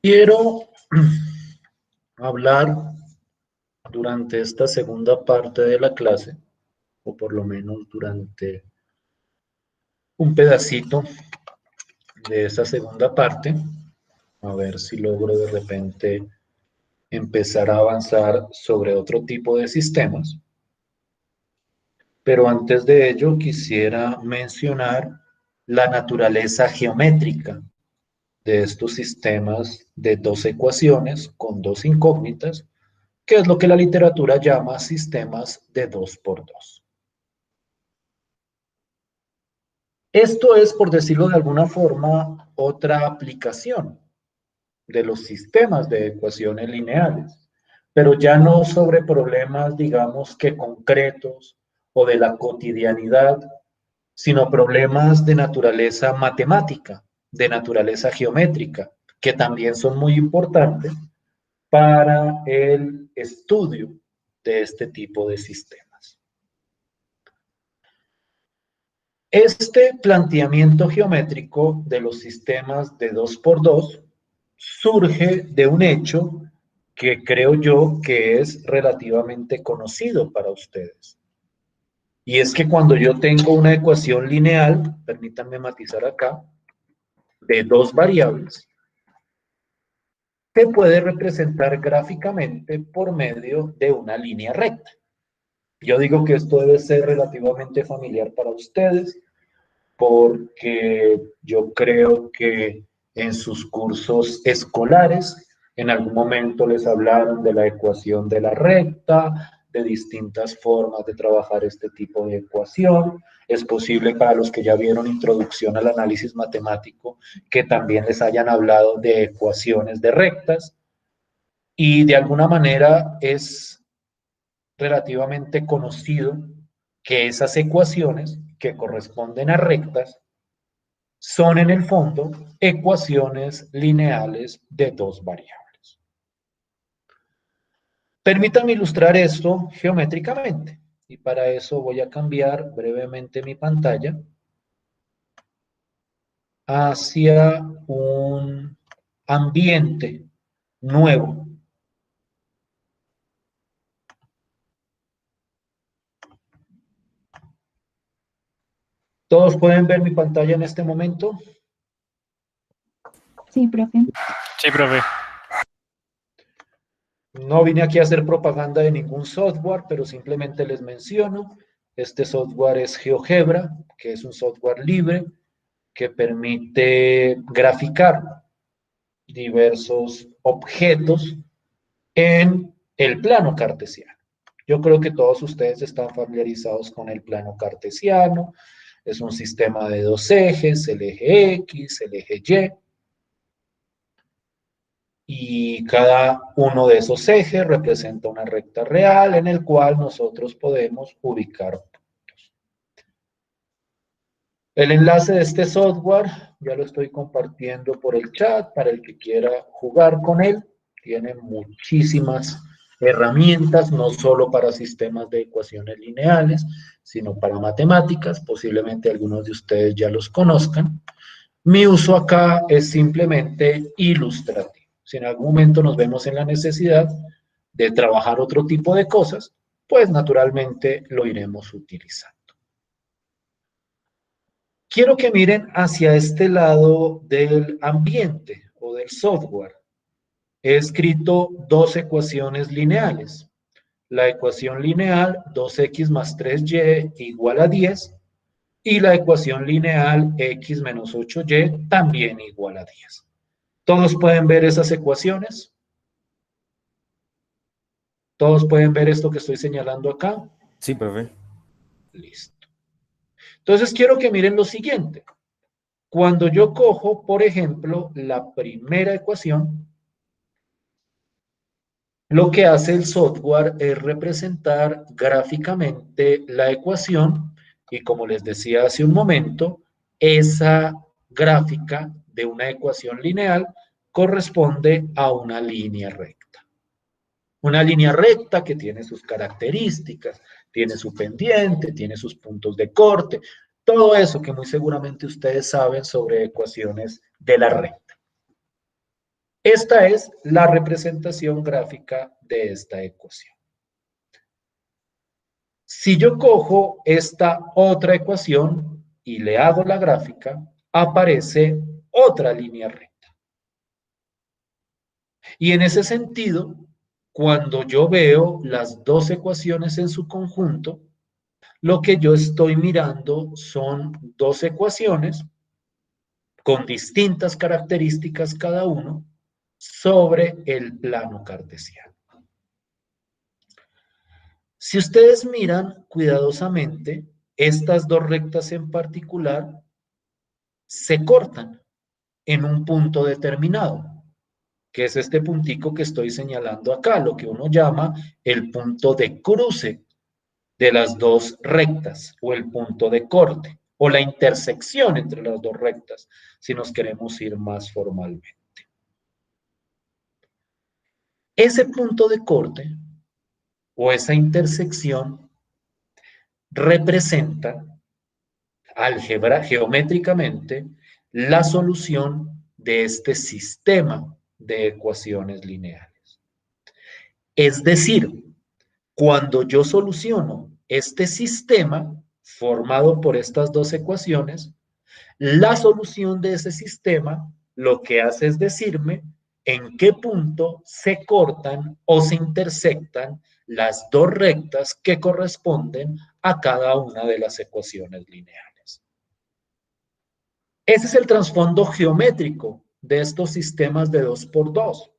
Quiero hablar durante esta segunda parte de la clase, o por lo menos durante un pedacito de esa segunda parte, a ver si logro de repente empezar a avanzar sobre otro tipo de sistemas. Pero antes de ello quisiera mencionar la naturaleza geométrica de estos sistemas de dos ecuaciones con dos incógnitas, que es lo que la literatura llama sistemas de 2 por 2. Esto es, por decirlo de alguna forma, otra aplicación de los sistemas de ecuaciones lineales, pero ya no sobre problemas, digamos que concretos o de la cotidianidad, sino problemas de naturaleza matemática, de naturaleza geométrica, que también son muy importantes para el estudio de este tipo de sistemas. Este planteamiento geométrico de los sistemas de 2 por 2 surge de un hecho que creo yo que es relativamente conocido para ustedes. Y es que cuando yo tengo una ecuación lineal, permítanme matizar acá, de dos variables, se puede representar gráficamente por medio de una línea recta. Yo digo que esto debe ser relativamente familiar para ustedes, porque yo creo que en sus cursos escolares en algún momento les hablaron de la ecuación de la recta, de distintas formas de trabajar este tipo de ecuación. Es posible para los que ya vieron introducción al análisis matemático que también les hayan hablado de ecuaciones de rectas, y de alguna manera es relativamente conocido que esas ecuaciones que corresponden a rectas son en el fondo ecuaciones lineales de dos variables. Permítanme ilustrar esto geométricamente, y para eso voy a cambiar brevemente mi pantalla hacia un ambiente nuevo. ¿Todos pueden ver mi pantalla en este momento? Sí, profe. Sí, profe. No vine aquí a hacer propaganda de ningún software, pero simplemente les menciono, este software es GeoGebra, que es un software libre que permite graficar diversos objetos en el plano cartesiano. Yo creo que todos ustedes están familiarizados con el plano cartesiano. Es un sistema de dos ejes, el eje X, el eje Y cada uno de esos ejes representa una recta real en el cual nosotros podemos ubicar puntos. El enlace de este software ya lo estoy compartiendo por el chat para el que quiera jugar con él. Tiene muchísimas herramientas, no solo para sistemas de ecuaciones lineales, sino para matemáticas. Posiblemente algunos de ustedes ya los conozcan. Mi uso acá es simplemente ilustrativo. Si en algún momento nos vemos en la necesidad de trabajar otro tipo de cosas, pues naturalmente lo iremos utilizando. Quiero que miren hacia este lado del ambiente o del software. He escrito dos ecuaciones lineales. La ecuación lineal 2x más 3y igual a 10 y la ecuación lineal x menos 8y también igual a 10. ¿Todos pueden ver esas ecuaciones? ¿Todos pueden ver esto que estoy señalando acá? Sí, profe. Listo. Entonces quiero que miren lo siguiente. Cuando yo cojo, por ejemplo, la primera ecuación, lo que hace el software es representar gráficamente la ecuación y, como les decía hace un momento, esa gráfica de una ecuación lineal corresponde a una línea recta. Una línea recta que tiene sus características, tiene su pendiente, tiene sus puntos de corte, todo eso que muy seguramente ustedes saben sobre ecuaciones de la recta. Esta es la representación gráfica de esta ecuación. Si yo cojo esta otra ecuación y le hago la gráfica, aparece otra línea recta. Y en ese sentido, cuando yo veo las dos ecuaciones en su conjunto, lo que yo estoy mirando son dos ecuaciones con distintas características cada uno sobre el plano cartesiano. Si ustedes miran cuidadosamente, estas dos rectas en particular se cortan en un punto determinado, que es este puntico que estoy señalando acá, lo que uno llama el punto de cruce de las dos rectas o el punto de corte o la intersección entre las dos rectas, si nos queremos ir más formalmente. Ese punto de corte o esa intersección representa geométricamente la solución de este sistema de ecuaciones lineales. Es decir, cuando yo soluciono este sistema formado por estas dos ecuaciones, la solución de ese sistema lo que hace es decirme en qué punto se cortan o se intersectan las dos rectas que corresponden a cada una de las ecuaciones lineales. Ese es el trasfondo geométrico de estos sistemas de 2×2.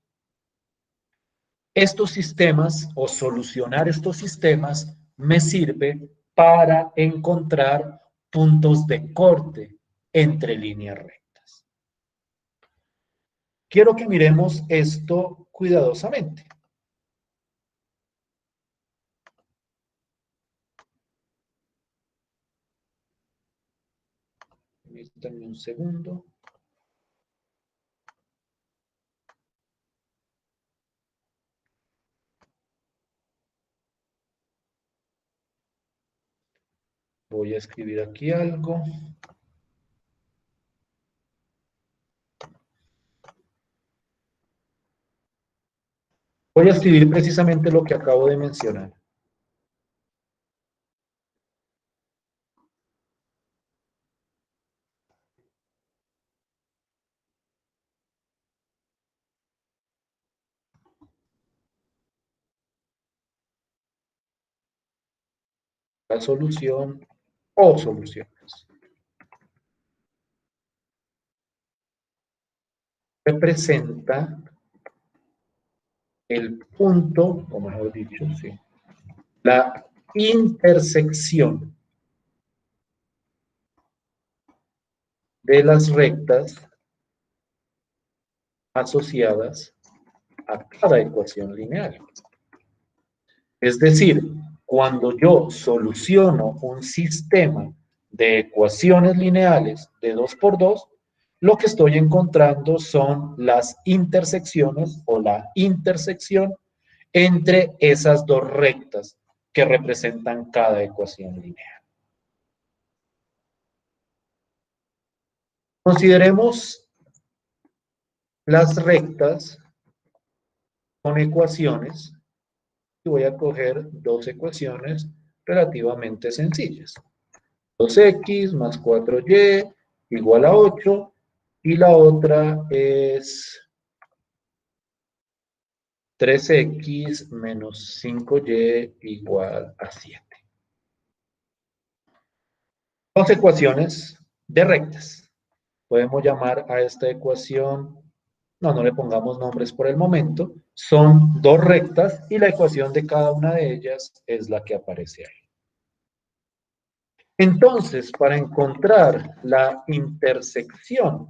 Estos sistemas o solucionar estos sistemas me sirve para encontrar puntos de corte entre líneas rectas. Quiero que miremos esto cuidadosamente. Permítanme un segundo. Voy a escribir aquí algo. Voy a escribir precisamente lo que acabo de mencionar. La solución o soluciones. Representa el punto, o mejor dicho, sí, la intersección de las rectas asociadas a cada ecuación lineal. Es decir, cuando yo soluciono un sistema de ecuaciones lineales de 2×2, lo que estoy encontrando son las intersecciones o la intersección entre esas dos rectas que representan cada ecuación lineal. Consideremos las rectas con ecuaciones y voy a coger dos ecuaciones relativamente sencillas. 2x más 4y igual a 8 y la otra es 3x menos 5y igual a 7. Dos ecuaciones de rectas. Podemos llamar a esta ecuación no le pongamos nombres por el momento, son dos rectas y la ecuación de cada una de ellas es la que aparece ahí. Entonces, para encontrar la intersección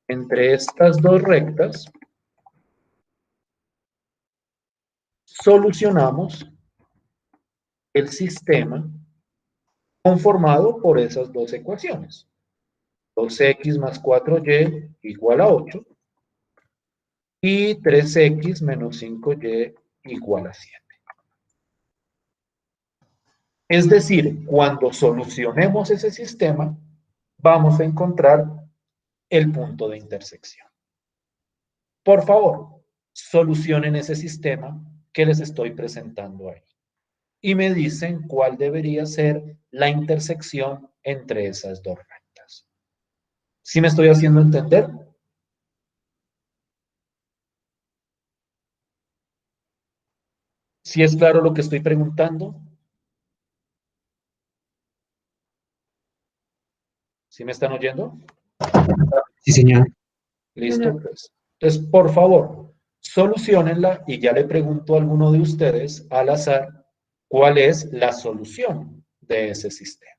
entre estas dos rectas, solucionamos el sistema conformado por esas dos ecuaciones. 2x más 4y igual a 8 y 3x menos 5y igual a 7. Es decir, cuando solucionemos ese sistema, vamos a encontrar el punto de intersección. Por favor, solucionen ese sistema que les estoy presentando ahí. Y me dicen cuál debería ser la intersección entre esas dos rectas. ¿Sí me estoy haciendo entender? ¿Sí es claro lo que estoy preguntando? ¿Sí me están oyendo? Sí, señor. Listo, pues. Entonces, por favor, solucionenla y ya le pregunto a alguno de ustedes al azar cuál es la solución de ese sistema.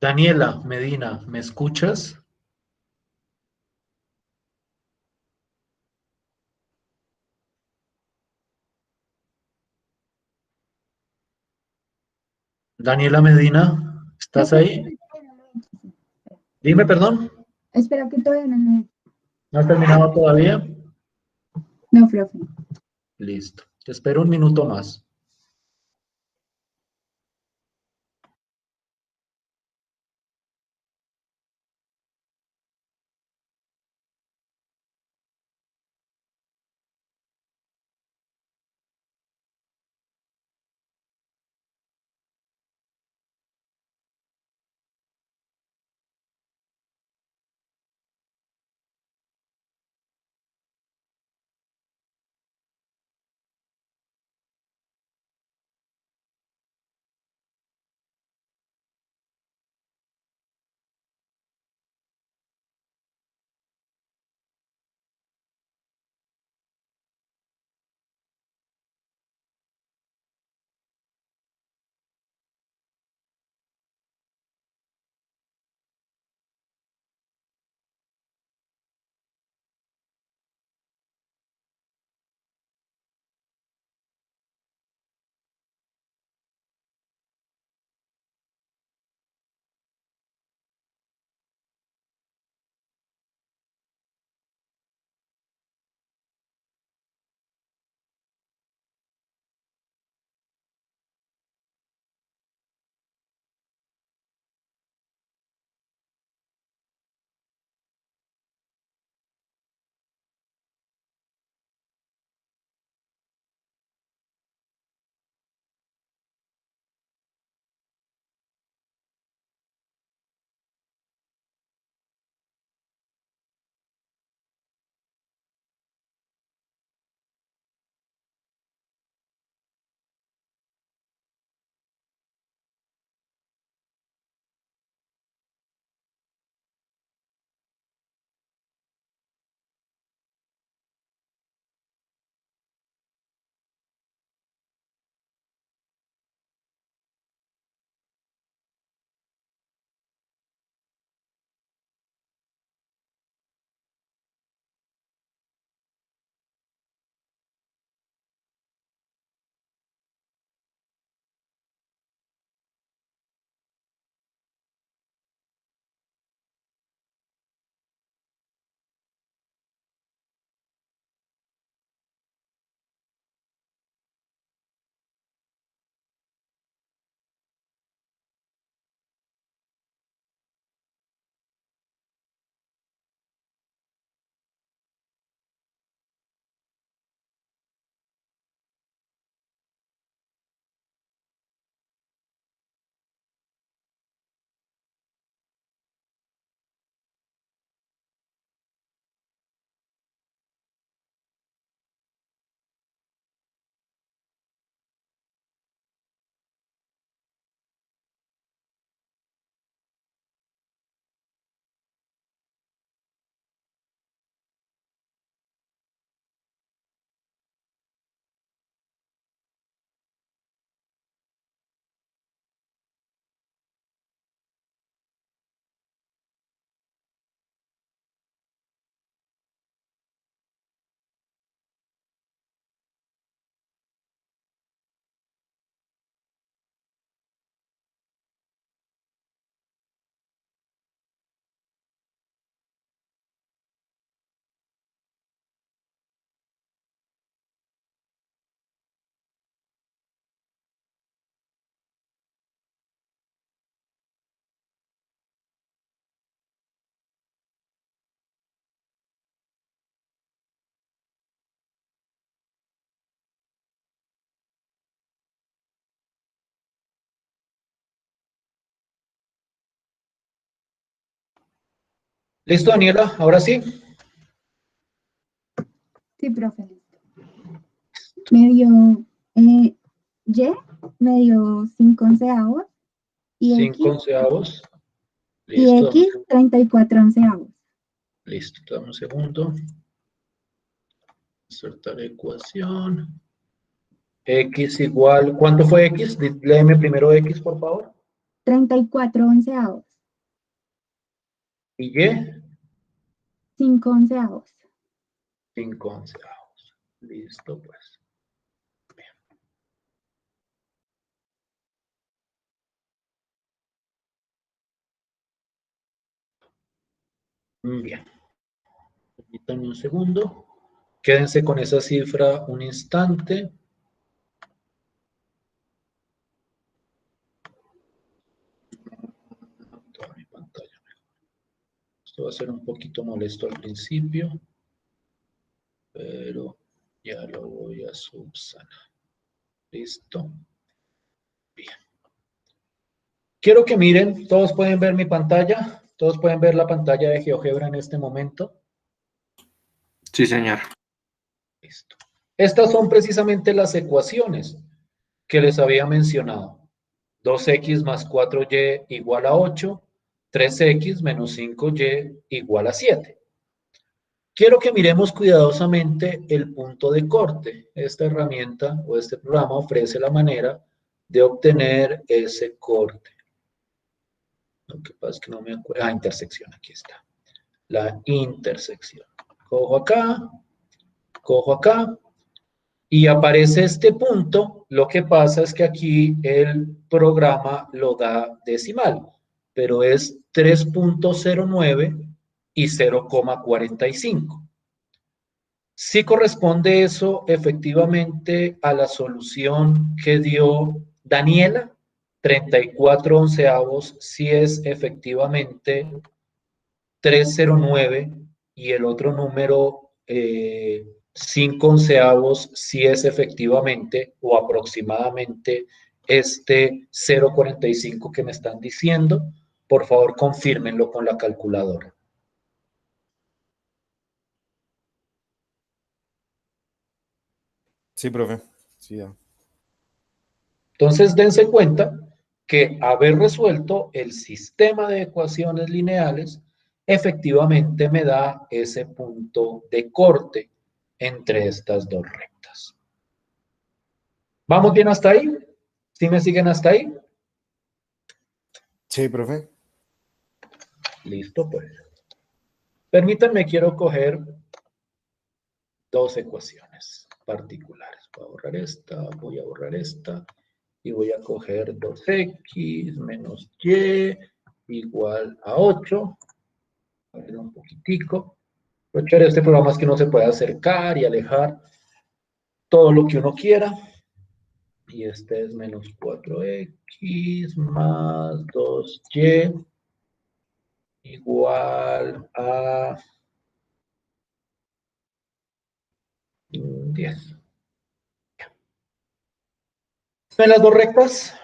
Daniela Medina, ¿me escuchas? Daniela Medina, ¿estás Profe, ahí? Dime, perdón, espero que todavía no lo he hecho. ¿no has terminado todavía? No, profe. Listo, te espero un minuto más. ¿Listo, Daniela? Ahora sí. Sí, profe, listo. Me dio Y, me dio 5 onceavos y 5 X, onceavos. y Listo, X 34 onceavos. listo, dame un segundo. Insertar ecuación. X igual, ¿cuánto fue X? Léeme primero X, por favor. 34 onceavos. Y Y, 5 onceavos. 5 onceavos. Listo, pues. Bien. Permítanme un segundo. Quédense con esa cifra un instante. Toda mi pantalla. Esto va a ser un poquito molesto al principio, pero ya lo voy a subsanar. ¿Listo? Bien. Quiero que miren, todos pueden ver mi pantalla, todos pueden ver la pantalla de GeoGebra en este momento. Sí, señor. Listo. Estas son precisamente las ecuaciones que les había mencionado. 2x más 4y igual a 8, 3x menos 5y igual a 7. Quiero que miremos cuidadosamente el punto de corte. Esta herramienta o este programa ofrece la manera de obtener ese corte. Lo que pasa es que no me acuerdo. Ah, intersección, aquí está. La intersección. Cojo acá, y aparece este punto. Lo que pasa es que aquí el programa lo da decimal, pero es 3.09 y 0,45. Sí corresponde eso efectivamente a la solución que dio Daniela, 34 onceavos, si es efectivamente 309, y el otro número 5 onceavos, si es efectivamente o aproximadamente este 0,45 que me están diciendo. Por favor, confírmenlo con la calculadora. Sí, profe. Sí, ya. Entonces, dense cuenta que haber resuelto el sistema de ecuaciones lineales efectivamente me da ese punto de corte entre estas dos rectas. ¿Vamos bien hasta ahí? ¿Sí me siguen hasta ahí? Sí, profe. Listo, pues. Permítanme, quiero coger dos ecuaciones particulares. Voy a borrar esta y voy a coger 2x menos y igual a 8. A ver un poquitico. Lo chévere de este programa es que uno se puede acercar y alejar todo lo que uno quiera. Y este es menos 4x más 2y igual a 10. ¿Ven las dos rectas?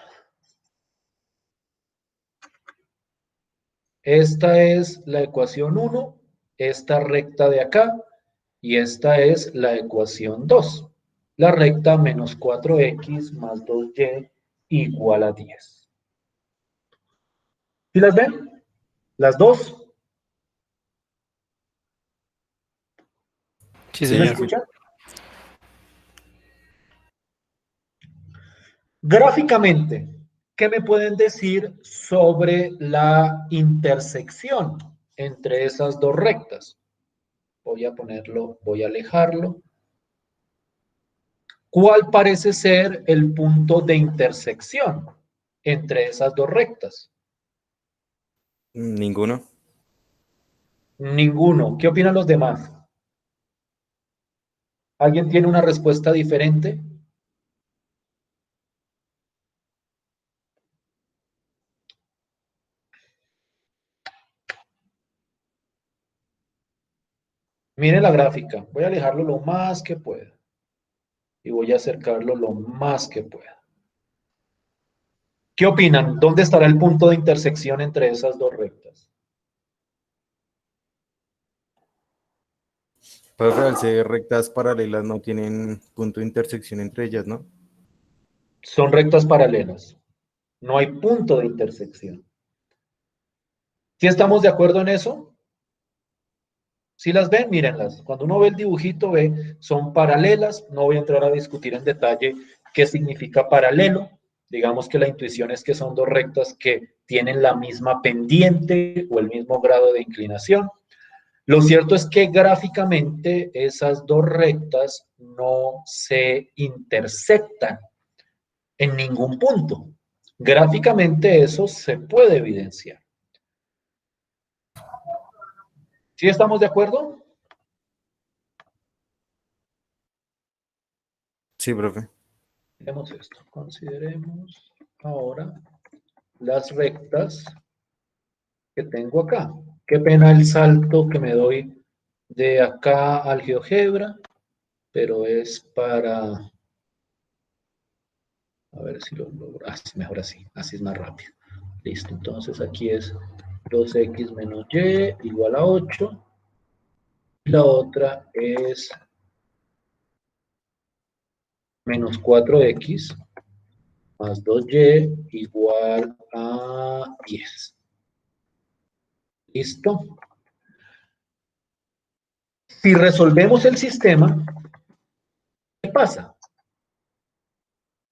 Esta es la ecuación 1, esta recta de acá, y esta es la ecuación 2. La recta menos 4x más 2y igual a 10. ¿Sí las ven? ¿Las dos? Sí, ¿Sí me señor. escuchan? Gráficamente, ¿qué me pueden decir sobre la intersección entre esas dos rectas? Voy a ponerlo, voy a alejarlo. ¿Cuál parece ser el punto de intersección entre esas dos rectas? Ninguno. Ninguno. ¿Qué opinan los demás? ¿Alguien tiene una respuesta diferente? Miren la gráfica. Voy a alejarlo lo más que pueda. Y voy a acercarlo lo más que pueda. ¿Qué opinan? ¿Dónde estará el punto de intersección entre esas dos rectas? Profe, al ser rectas paralelas no tienen punto de intersección entre ellas, ¿no? Son rectas paralelas. No hay punto de intersección. ¿Sí estamos de acuerdo en eso? Si las ven, mírenlas. Cuando uno ve el dibujito, ve, son paralelas. No voy a entrar a discutir en detalle qué significa paralelo. Digamos que la intuición es que son dos rectas que tienen la misma pendiente o el mismo grado de inclinación. Lo cierto es que gráficamente esas dos rectas no se intersectan en ningún punto. Gráficamente eso se puede evidenciar. ¿Sí estamos de acuerdo? Sí, profe. Miremos esto. Consideremos ahora las rectas que tengo acá. Qué pena el salto que me doy de acá al GeoGebra, pero es para... A ver si lo logro. Mejor así. Así es más rápido. Listo. Entonces aquí es 2x menos y igual a 8. Y la otra es menos 4x más 2y igual a 10. ¿Listo? Si resolvemos el sistema, ¿qué pasa?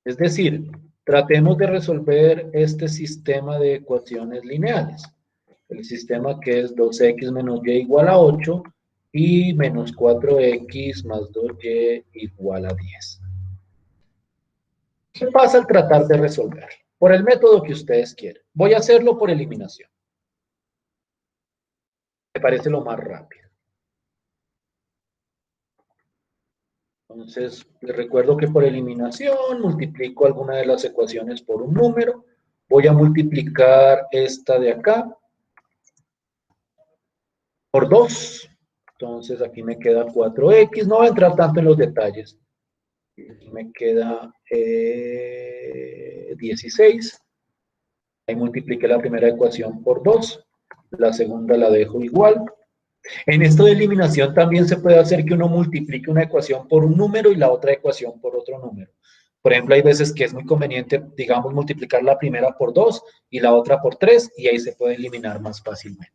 Es decir, tratemos de resolver este sistema de ecuaciones lineales. El sistema que es 2x menos y igual a 8 y menos 4x más 2y igual a 10. ¿Qué pasa al tratar de resolver? Por el método que ustedes quieren. Voy a hacerlo por eliminación. Me parece lo más rápido. Entonces, les recuerdo que por eliminación multiplico alguna de las ecuaciones por un número. Voy a multiplicar esta de acá por 2. Entonces, aquí me queda 4x. No voy a entrar tanto en los detalles. Aquí me queda 16. Ahí multipliqué la primera ecuación por 2. La segunda la dejo igual. En esto de eliminación también se puede hacer que uno multiplique una ecuación por un número y la otra ecuación por otro número. Por ejemplo, hay veces que es muy conveniente, digamos, multiplicar la primera por 2 y la otra por 3 y ahí se puede eliminar más fácilmente.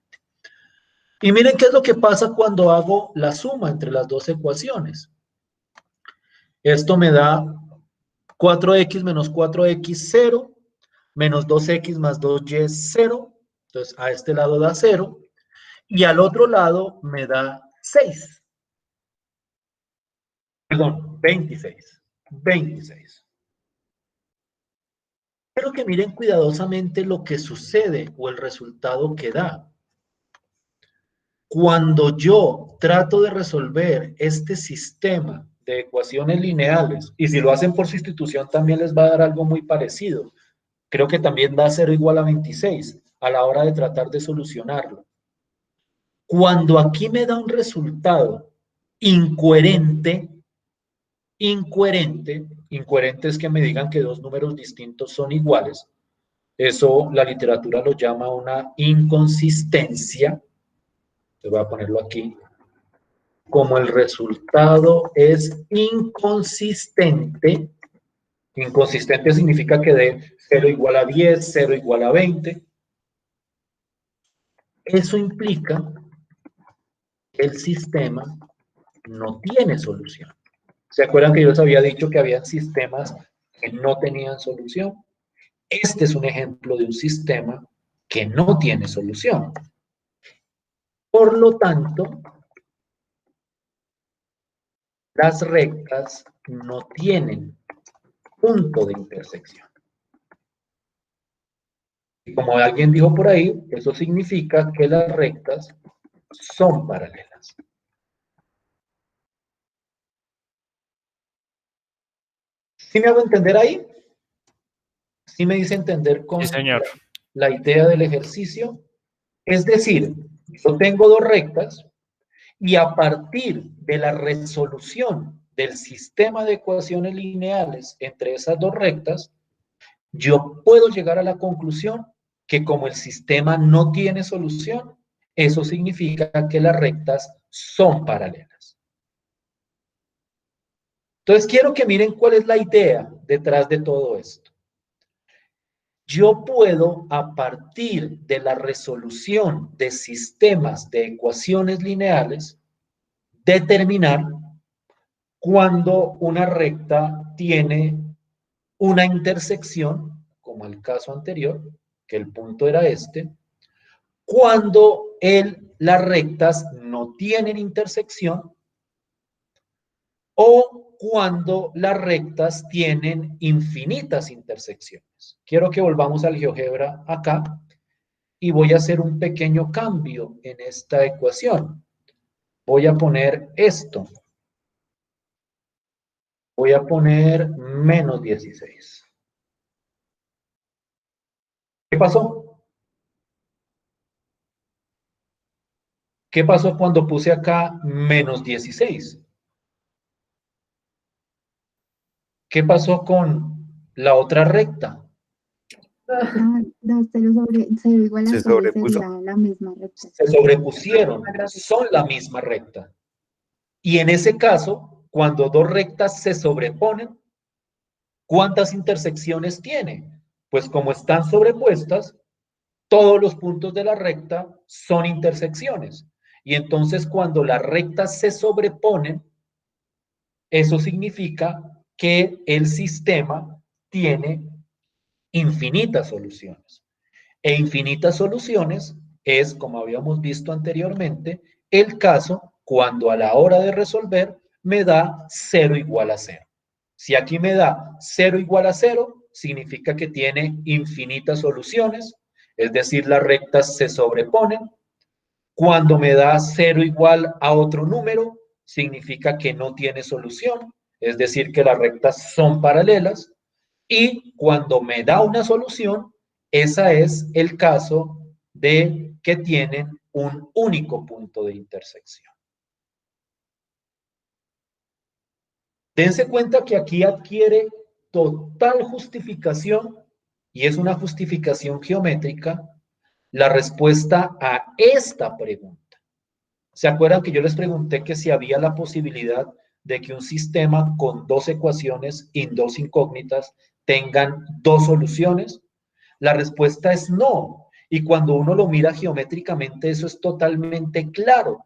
Y miren qué es lo que pasa cuando hago la suma entre las dos ecuaciones. Esto me da 4x menos 4x 0, menos 2x más 2y 0. Entonces, a este lado da 0. Y al otro lado me da 6. Perdón, 26. 26. Quiero que miren cuidadosamente lo que sucede o el resultado que da. Cuando yo trato de resolver este sistema de ecuaciones lineales, y si lo hacen por sustitución también les va a dar algo muy parecido. Creo que también da 0 igual a 26 a la hora de tratar de solucionarlo. Cuando aquí me da un resultado incoherente es que me digan que dos números distintos son iguales. Eso la literatura lo llama una inconsistencia. Voy a ponerlo aquí. Como el resultado es inconsistente, inconsistente significa que de 0 igual a 10, 0 igual a 20. Eso implica que el sistema no tiene solución. ¿Se acuerdan que yo les había dicho que había sistemas que no tenían solución? Este es un ejemplo de un sistema que no tiene solución. Por lo tanto, las rectas no tienen punto de intersección. Y como alguien dijo por ahí, eso significa que las rectas son paralelas. ¿Sí me hago entender ahí? ¿Sí me dice entender con Sí, señor. la idea del ejercicio? Es decir, yo tengo dos rectas y a partir de la resolución del sistema de ecuaciones lineales entre esas dos rectas, yo puedo llegar a la conclusión que como el sistema no tiene solución, eso significa que las rectas son paralelas. Entonces quiero que miren cuál es la idea detrás de todo esto. Yo puedo, a partir de la resolución de sistemas de ecuaciones lineales, determinar cuando una recta tiene una intersección, como el caso anterior, que el punto era este, cuando las rectas no tienen intersección o cuando las rectas tienen infinitas intersecciones. Quiero que volvamos al GeoGebra acá y voy a hacer un pequeño cambio en esta ecuación. Voy a poner esto. Voy a poner menos 16. ¿Qué pasó? ¿Qué pasó cuando puse acá menos 16? ¿Qué pasó con la otra recta? Ah, 2 0 igual a Se 0 sobrepuso. sería la misma recta. Se sobrepusieron, son la misma recta. Y en ese caso, cuando dos rectas se sobreponen, ¿cuántas intersecciones tiene? Pues como están sobrepuestas, todos los puntos de la recta son intersecciones. Y entonces cuando las rectas se sobreponen, eso significa que el sistema tiene infinitas soluciones. E infinitas soluciones es, como habíamos visto anteriormente, el caso cuando a la hora de resolver me da 0 igual a 0. Si aquí me da 0 igual a 0, significa que tiene infinitas soluciones, es decir, las rectas se sobreponen. Cuando me da 0 igual a otro número, significa que no tiene solución, es decir, que las rectas son paralelas. Y cuando me da una solución, ese es el caso de que tienen un único punto de intersección. Dense cuenta que aquí adquiere total justificación, y es una justificación geométrica, la respuesta a esta pregunta. ¿Se acuerdan que yo les pregunté que si había la posibilidad de que un sistema con dos ecuaciones y dos incógnitas tengan dos soluciones? La respuesta es no. Y cuando uno lo mira geométricamente, eso es totalmente claro.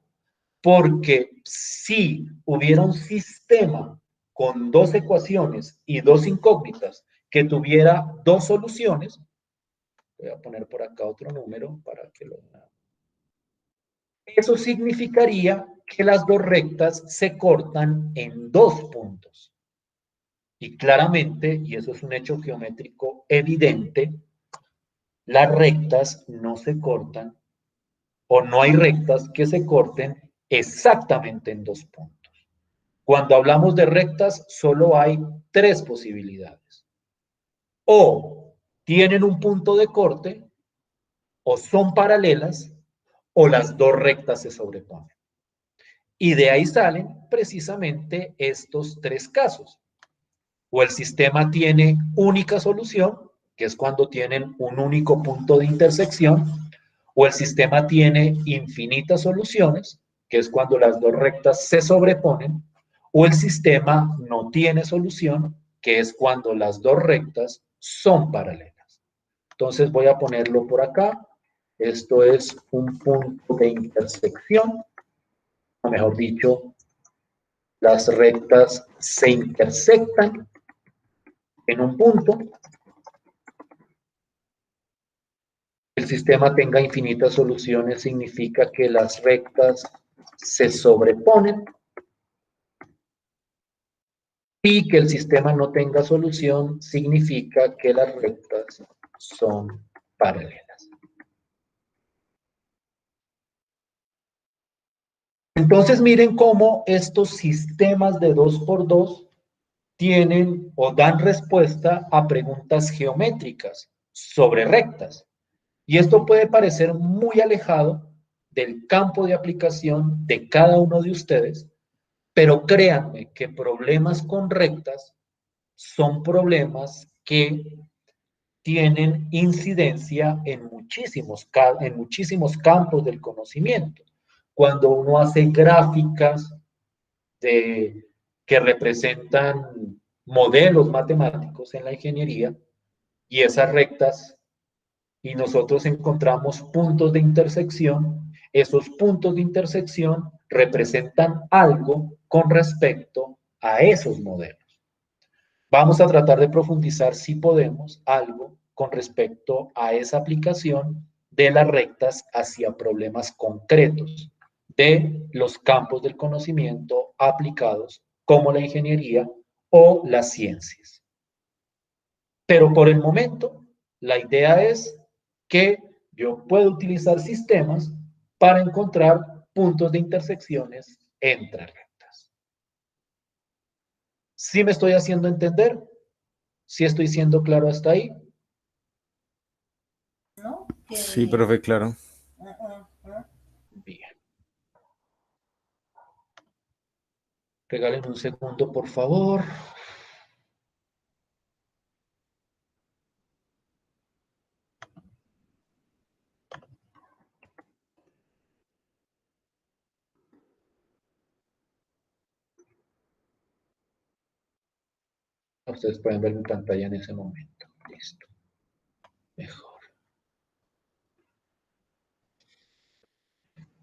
Porque si hubiera un sistema con dos ecuaciones y dos incógnitas que tuviera dos soluciones, voy a poner por acá otro número para que lo vean. Eso significaría que las dos rectas se cortan en dos puntos. Y claramente, y eso es un hecho geométrico evidente, las rectas no se cortan o no hay rectas que se corten exactamente en dos puntos. Cuando hablamos de rectas, solo hay tres posibilidades. O tienen un punto de corte, o son paralelas, o las dos rectas se sobreponen. Y de ahí salen precisamente estos tres casos. O el sistema tiene única solución, que es cuando tienen un único punto de intersección, o el sistema tiene infinitas soluciones, que es cuando las dos rectas se sobreponen, o el sistema no tiene solución, que es cuando las dos rectas son paralelas. Entonces voy a ponerlo por acá. Esto es un punto de intersección, o mejor dicho, las rectas se intersectan en un punto. El sistema tenga infinitas soluciones significa que las rectas se sobreponen y que el sistema no tenga solución significa que las rectas son paralelas. Entonces miren cómo estos sistemas de 2×2 tienen o dan respuesta a preguntas geométricas sobre rectas. Y esto puede parecer muy alejado del campo de aplicación de cada uno de ustedes, pero créanme que problemas con rectas son problemas que tienen incidencia en muchísimos campos del conocimiento. Cuando uno hace gráficas de que representan modelos matemáticos en la ingeniería y esas rectas, y nosotros encontramos puntos de intersección. Esos puntos de intersección representan algo con respecto a esos modelos. Vamos a tratar de profundizar, si podemos, algo con respecto a esa aplicación de las rectas hacia problemas concretos de los campos del conocimiento aplicados como la ingeniería o las ciencias. Pero por el momento, la idea es que yo puedo utilizar sistemas para encontrar puntos de intersecciones entre rectas. ¿Sí me estoy haciendo entender? ¿Sí estoy siendo claro hasta ahí? ¿No? Sí, profe, claro. Bien. Regalen un segundo, por favor. Ustedes pueden ver mi pantalla en ese momento. Listo. Mejor.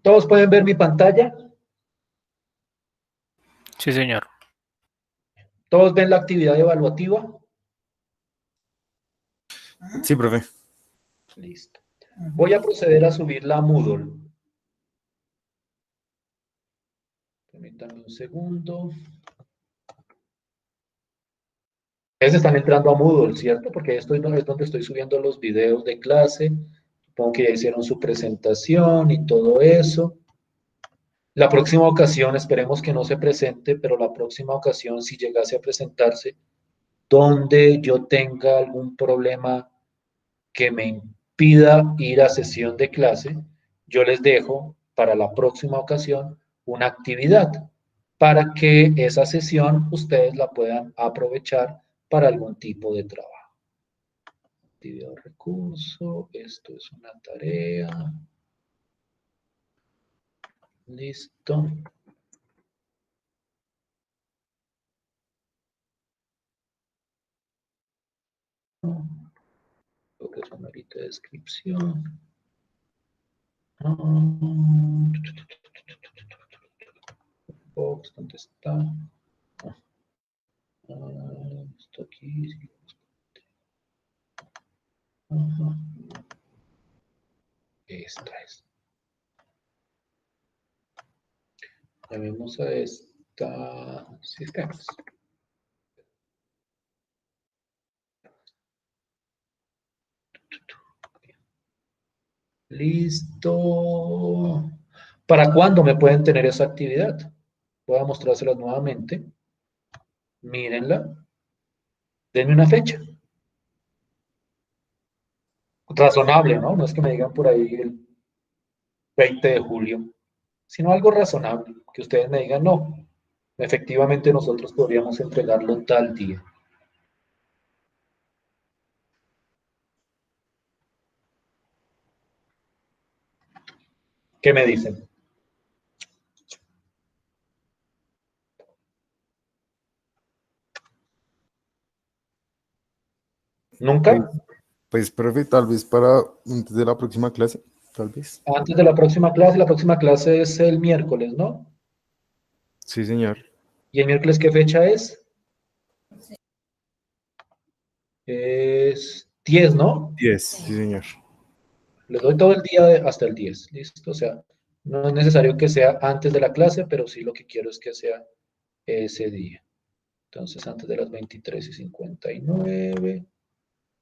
¿Todos pueden ver mi pantalla? Sí, señor. ¿Todos ven la actividad evaluativa? Sí, profe. Listo. Voy a proceder a subirla a Moodle. Permítanme un segundo. Ustedes están entrando a Moodle, ¿cierto? Porque esto es donde estoy subiendo los videos de clase. Supongo que ya hicieron su presentación y todo eso. La próxima ocasión, esperemos que no se presente, pero la próxima ocasión, si llegase a presentarse, donde yo tenga algún problema que me impida ir a sesión de clase, yo les dejo para la próxima ocasión una actividad para que esa sesión ustedes la puedan aprovechar para algún tipo de trabajo. Actividad o recurso, esto es una tarea. Listo. Creo que es una horita de descripción. Box, ¿dónde está? Esto aquí. Ajá. Esta es. Llamemos a esta sistemas. Listo. ¿Para cuándo me pueden tener esa actividad? Voy a mostrárselas nuevamente. Mírenla. Denme una fecha. Razonable, ¿no? No es que me digan por ahí el 20 de julio, sino algo razonable. Que ustedes me digan, no, efectivamente nosotros podríamos entregarlo tal día. ¿Qué me dicen? ¿Nunca? Pues, profe, tal vez para antes de la próxima clase, tal vez. Antes de la próxima clase es el miércoles, ¿no? Sí, señor. ¿Y el miércoles qué fecha es? Es 10, ¿no? 10, sí, señor. Les doy todo el día hasta el 10, ¿listo? O sea, no es necesario que sea antes de la clase, pero sí lo que quiero es que sea ese día. Entonces, antes de las 23:59.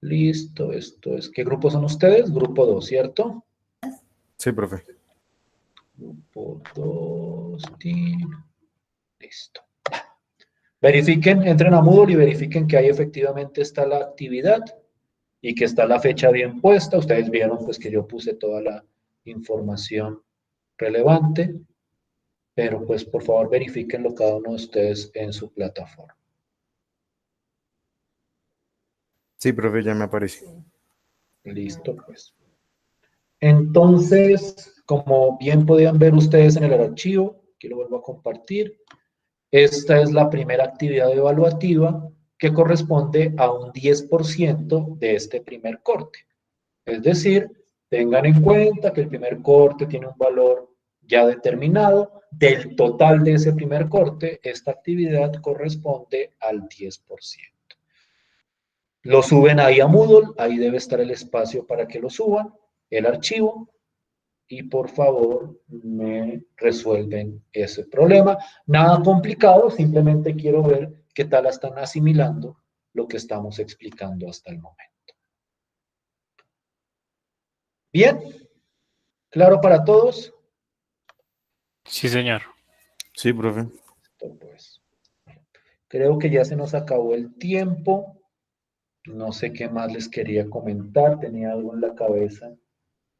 Listo, esto es. ¿Qué grupo son ustedes? Grupo 2, ¿cierto? Sí, profe. Grupo 2, team. Listo. Verifiquen, entren a Moodle y verifiquen que ahí efectivamente está la actividad y que está la fecha bien puesta. Ustedes vieron pues que yo puse toda la información relevante, pero pues por favor verifíquenlo cada uno de ustedes en su plataforma. Sí, profe, ya me aparece. Listo, pues. Entonces, como bien podían ver ustedes en el archivo, aquí lo vuelvo a compartir, Esta es la primera actividad evaluativa que corresponde a un 10% de este primer corte. Es decir, tengan en cuenta que el primer corte tiene un valor ya determinado. Del total de ese primer corte, esta actividad corresponde al 10%. Lo suben ahí a Moodle, ahí debe estar el espacio para que lo suban, el archivo, y por favor me resuelven ese problema. Nada complicado, simplemente quiero ver qué tal están asimilando lo que estamos explicando hasta el momento. Bien, ¿claro para todos? Sí, señor. Sí, profe. Pues, creo que ya se nos acabó el tiempo. No sé qué más les quería comentar, tenía algo en la cabeza,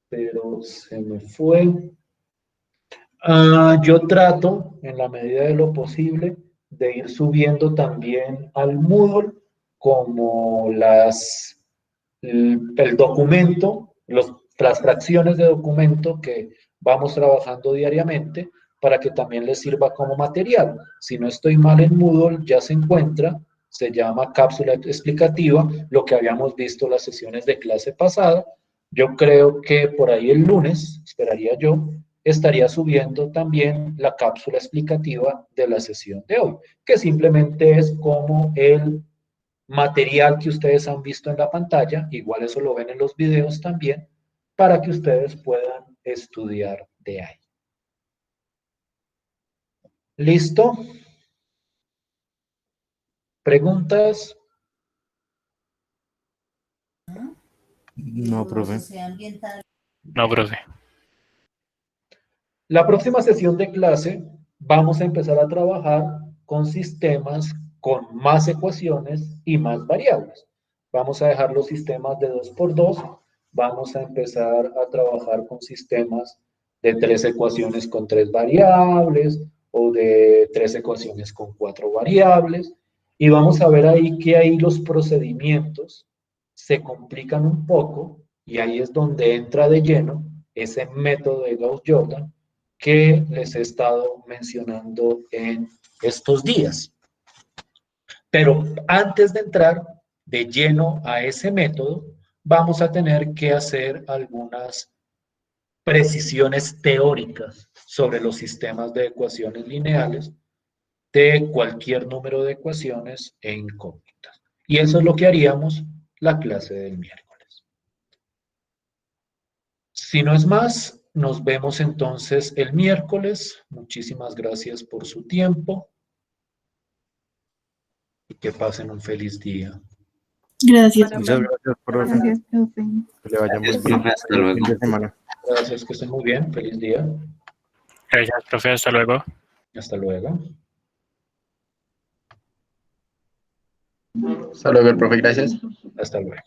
pero se me fue. Yo trato, en la medida de lo posible, de ir subiendo también al Moodle como el documento, las fracciones de documento que vamos trabajando diariamente para que también les sirva como material. Si no estoy mal en Moodle, ya se encuentra, se llama cápsula explicativa, lo que habíamos visto en las sesiones de clase pasada. Yo creo que por ahí el lunes, esperaría yo, estaría subiendo también la cápsula explicativa de la sesión de hoy, que simplemente es como el material que ustedes han visto en la pantalla, igual eso lo ven en los videos también, para que ustedes puedan estudiar de ahí. ¿Listo? ¿Preguntas? No, profe. No, profe. La próxima sesión de clase vamos a empezar a trabajar con sistemas con más ecuaciones y más variables. Vamos a dejar los sistemas de 2×2, vamos a empezar a trabajar con sistemas de 3 ecuaciones con 3 variables o de 3 ecuaciones con 4 variables, y vamos a ver ahí que ahí los procedimientos se complican un poco, y ahí es donde entra de lleno ese método de Gauss-Jordan que les he estado mencionando en estos días. Pero antes de entrar de lleno a ese método, vamos a tener que hacer algunas precisiones teóricas sobre los sistemas de ecuaciones lineales de cualquier número de ecuaciones e incógnitas. Y eso es lo que haríamos la clase del miércoles. Si no es más, nos vemos entonces el miércoles. Muchísimas gracias por su tiempo y que pasen un feliz día. Gracias. Muchas gracias, profe. Gracias, profe. Que le vaya muy Gracias, bien. profe. Hasta Buen luego. fin de semana. Gracias, que estén muy bien. Feliz día. Gracias, profe. Hasta luego. Hasta luego. Hasta luego, profe, gracias. Hasta luego.